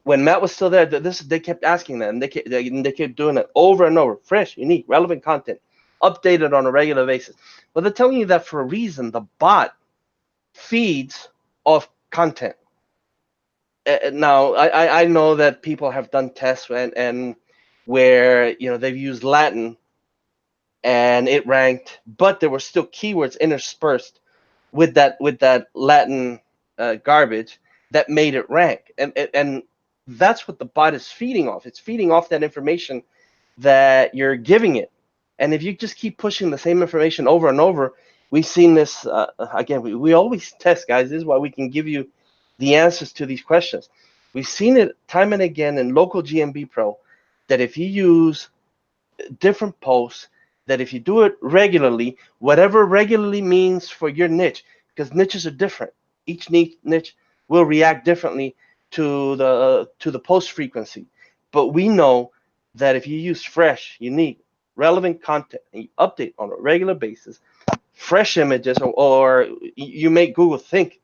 When Matt was still there, they kept asking that, and they kept doing it over and over. Fresh, unique, relevant content, updated on a regular basis. But they're telling you that for a reason. The bot feeds off content. Now, I know that people have done tests and where they've used Latin and it ranked, but there were still keywords interspersed with that Latin garbage that made it rank, and that's what the bot is feeding off. It's feeding off that information that you're giving it, and if you just keep pushing the same information over and over, we've seen this again. We always test, guys. This is why we can give you the answers to these questions. We've seen it time and again in local GMB Pro that if you use different posts, that if you do it regularly, whatever regularly means for your niche, because niches are different. Each niche will react differently to the post frequency. But we know that if you use fresh, unique, relevant content and you update on a regular basis, fresh images, or you make Google think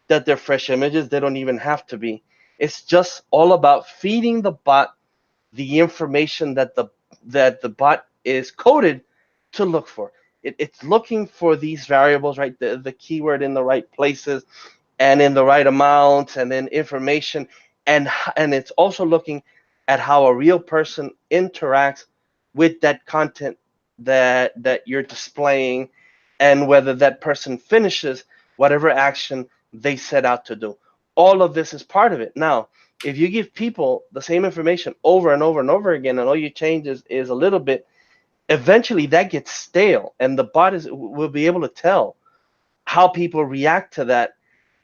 that they're fresh images, they don't even have to be. It's just all about feeding the bot the information that the bot is coded to look for. It's looking for these variables, right? The keyword in the right places and in the right amounts, and then information, and it's also looking at how a real person interacts with that content that you're displaying, and whether that person finishes whatever action they set out to do. All of this is part of it. Now, if you give people the same information over and over and over again, and all you change is a little bit, eventually that gets stale, and the bot will be able to tell how people react to that.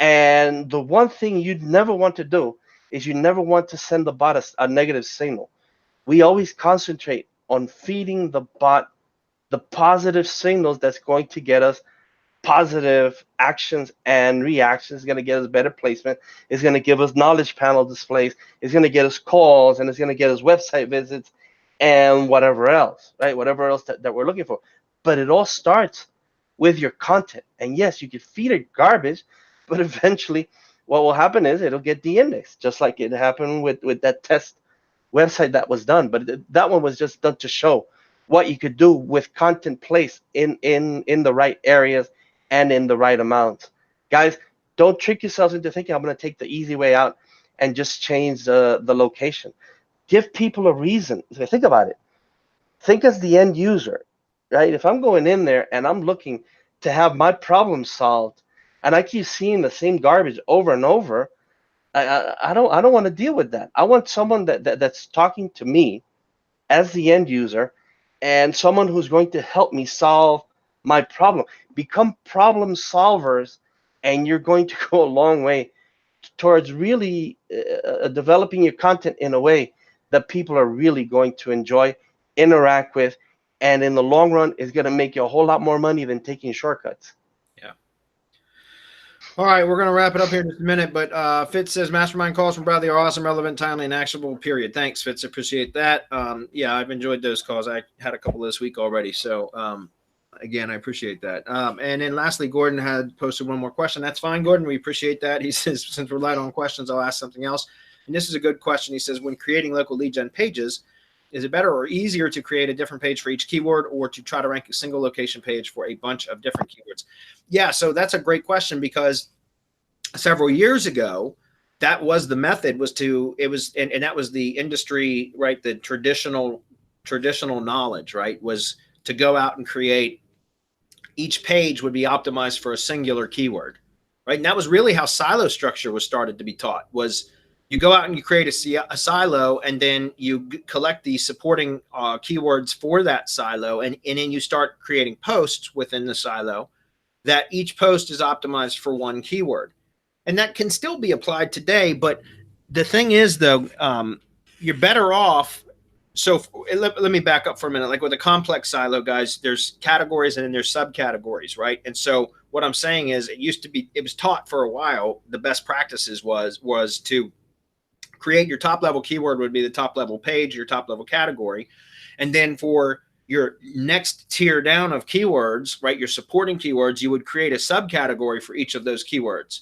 And the one thing you'd never want to do is you never want to send the bot a negative signal. We always concentrate on feeding the bot the positive signals that's going to get us positive actions and reactions. Is going to get us better placement. It's going to give us knowledge panel displays. It's going to get us calls, and it's going to get us website visits and whatever else, right? Whatever else that we're looking for. But it all starts with your content. And yes, you can feed it garbage, but eventually what will happen is it'll get de-indexed, just like it happened with that test website that was done. But that one was just done to show what you could do with content placed in the right areas and in the right amounts. Guys, don't trick yourselves into thinking I'm going to take the easy way out and just change the location. Give people a reason. Think about it. Think as the end user. right? If I'm going in there and I'm looking to have my problem solved, and I keep seeing the same garbage over and over, I don't want to deal with that. I want someone that's talking to me as the end user, and someone who's going to help me solve my problem. Become problem solvers, and you're going to go a long way towards really developing your content in a way that people are really going to enjoy, interact with, and in the long run is going to make you a whole lot more money than taking shortcuts. Yeah. All right, we're going to wrap it up here in just a minute, but Fitz says mastermind calls from Bradley are awesome, relevant, timely, and actionable, period. Thanks, Fitz. Appreciate that. Yeah, I've enjoyed those calls. I had a couple this week already. So again, I appreciate that. And then lastly, Gordon had posted one more question. That's fine, Gordon. We appreciate that. He says, since we're light on questions, I'll ask something else. And this is a good question. He says, when creating local lead gen pages, is it better or easier to create a different page for each keyword, or to try to rank a single location page for a bunch of different keywords? Yeah, so that's a great question, because several years ago, that was the method, and that was the industry, right? The traditional knowledge, right, was to go out and create, each page would be optimized for a singular keyword, right? And that was really how silo structure was started to be taught, was you go out and you create a silo, and then you collect the supporting keywords for that silo, and then you start creating posts within the silo that each post is optimized for one keyword. And that can still be applied today. But the thing is, though, you're better off. So let me back up for a minute. Like with a complex silo, guys, there's categories and then there's subcategories, right? And so what I'm saying is, it was taught for a while. The best practices was to create your top level keyword would be the top level page, your top level category. And then for your next tier down of keywords, right, your supporting keywords, you would create a subcategory for each of those keywords,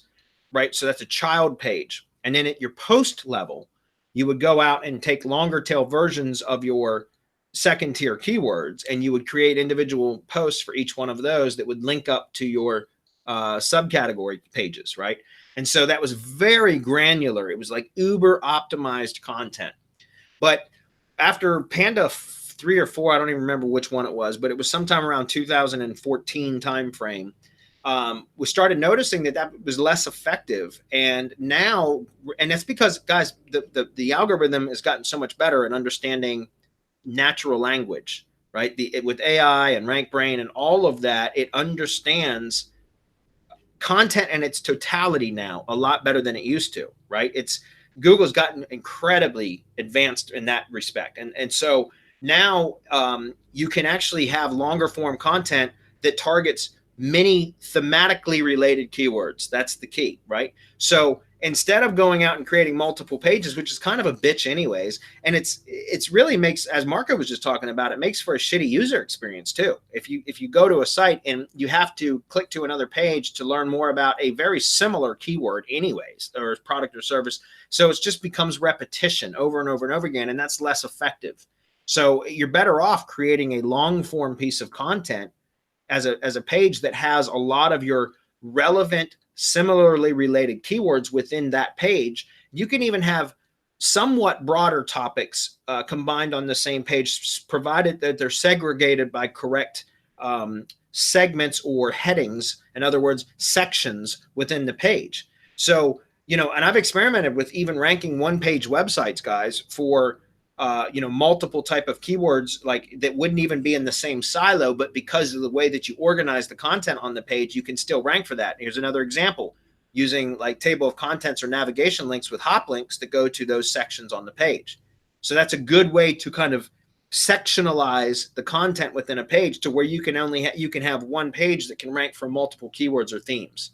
right? So that's a child page. And then at your post level, you would go out and take longer tail versions of your second tier keywords, and you would create individual posts for each one of those that would link up to your subcategory pages, right? And so that was very granular. It was like uber optimized content. But after Panda 3 or 4, I don't even remember which one it was, but it was sometime around 2014 timeframe, we started noticing that was less effective. And now, and that's because, guys, the algorithm has gotten so much better at understanding natural language, right? With AI and RankBrain and all of that, it understands content in its totality now a lot better than it used to, right? Google's gotten incredibly advanced in that respect. And so now you can actually have longer form content that targets many thematically related keywords. That's the key, right? So instead of going out and creating multiple pages, which is kind of a bitch anyways, and it's really makes, as Marco was just talking about, it makes for a shitty user experience too. If you go to a site and you have to click to another page to learn more about a very similar keyword anyways, or product or service, so it just becomes repetition over and over and over again, and that's less effective. So you're better off creating a long form piece of content as a page that has a lot of your relevant, similarly related keywords within that page. You can even have somewhat broader topics combined on the same page, provided that they're segregated by correct segments or headings. In other words, sections within the page. So, and I've experimented with even ranking one-page websites, guys, for multiple type of keywords like that wouldn't even be in the same silo, but because of the way that you organize the content on the page, you can still rank for that. Here's another example, using like table of contents or navigation links with hop links that go to those sections on the page. So that's a good way to kind of sectionalize the content within a page to where you can have one page that can rank for multiple keywords or themes.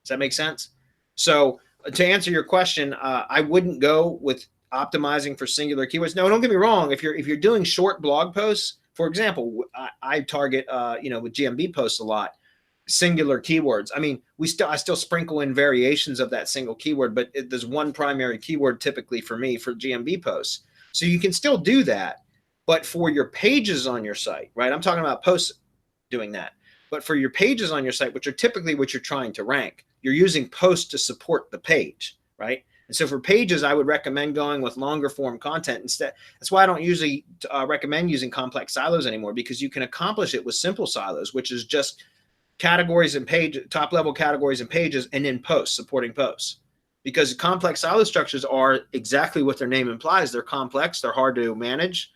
Does that make sense? So to answer your question, I wouldn't go with optimizing for singular keywords. No, don't get me wrong. If you're doing short blog posts, for example, I target with GMB posts a lot, singular keywords. I mean, I still sprinkle in variations of that single keyword, but there's one primary keyword typically for me for GMB posts. So you can still do that, but for your pages on your site, right? I'm talking about posts doing that. But for your pages on your site, which are typically what you're trying to rank, you're using posts to support the page, right? And so for pages, I would recommend going with longer form content instead. That's why I don't usually recommend using complex silos anymore, because you can accomplish it with simple silos, which is just categories and page, top level categories and pages, and then posts, supporting posts. Because complex silo structures are exactly what their name implies. They're complex. They're hard to manage.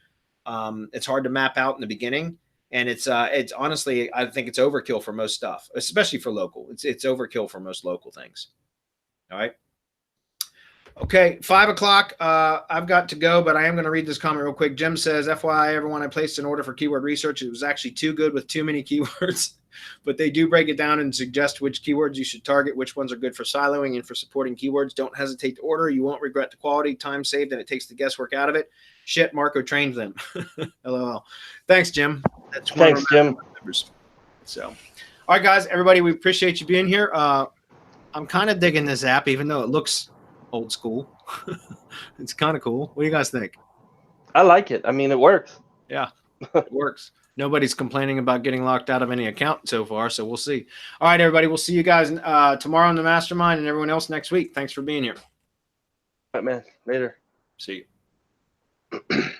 It's hard to map out in the beginning. And it's honestly, I think it's overkill for most stuff, especially for local. It's overkill for most local things. All right. Okay, 5 o'clock. I've got to go, but I am going to read this comment real quick. Jim says, FYI, everyone, I placed an order for keyword research. It was actually too good with too many keywords, but they do break it down and suggest which keywords you should target, which ones are good for siloing and for supporting keywords. Don't hesitate to order. You won't regret the quality, time saved, and it takes the guesswork out of it. Shit, Marco trained them. LOL. Thanks, Jim. That's one Thanks, Jim. members. So, all right, guys, everybody, we appreciate you being here. I'm kind of digging this app, even though it looks old school. It's kind of cool. What do you guys think? I like it. I mean, it works. Yeah, it works. Nobody's complaining about getting locked out of any account so far, so we'll see. All right, everybody, we'll see you guys tomorrow on the mastermind and everyone else next week. Thanks for being here. All right, man. Later. See you.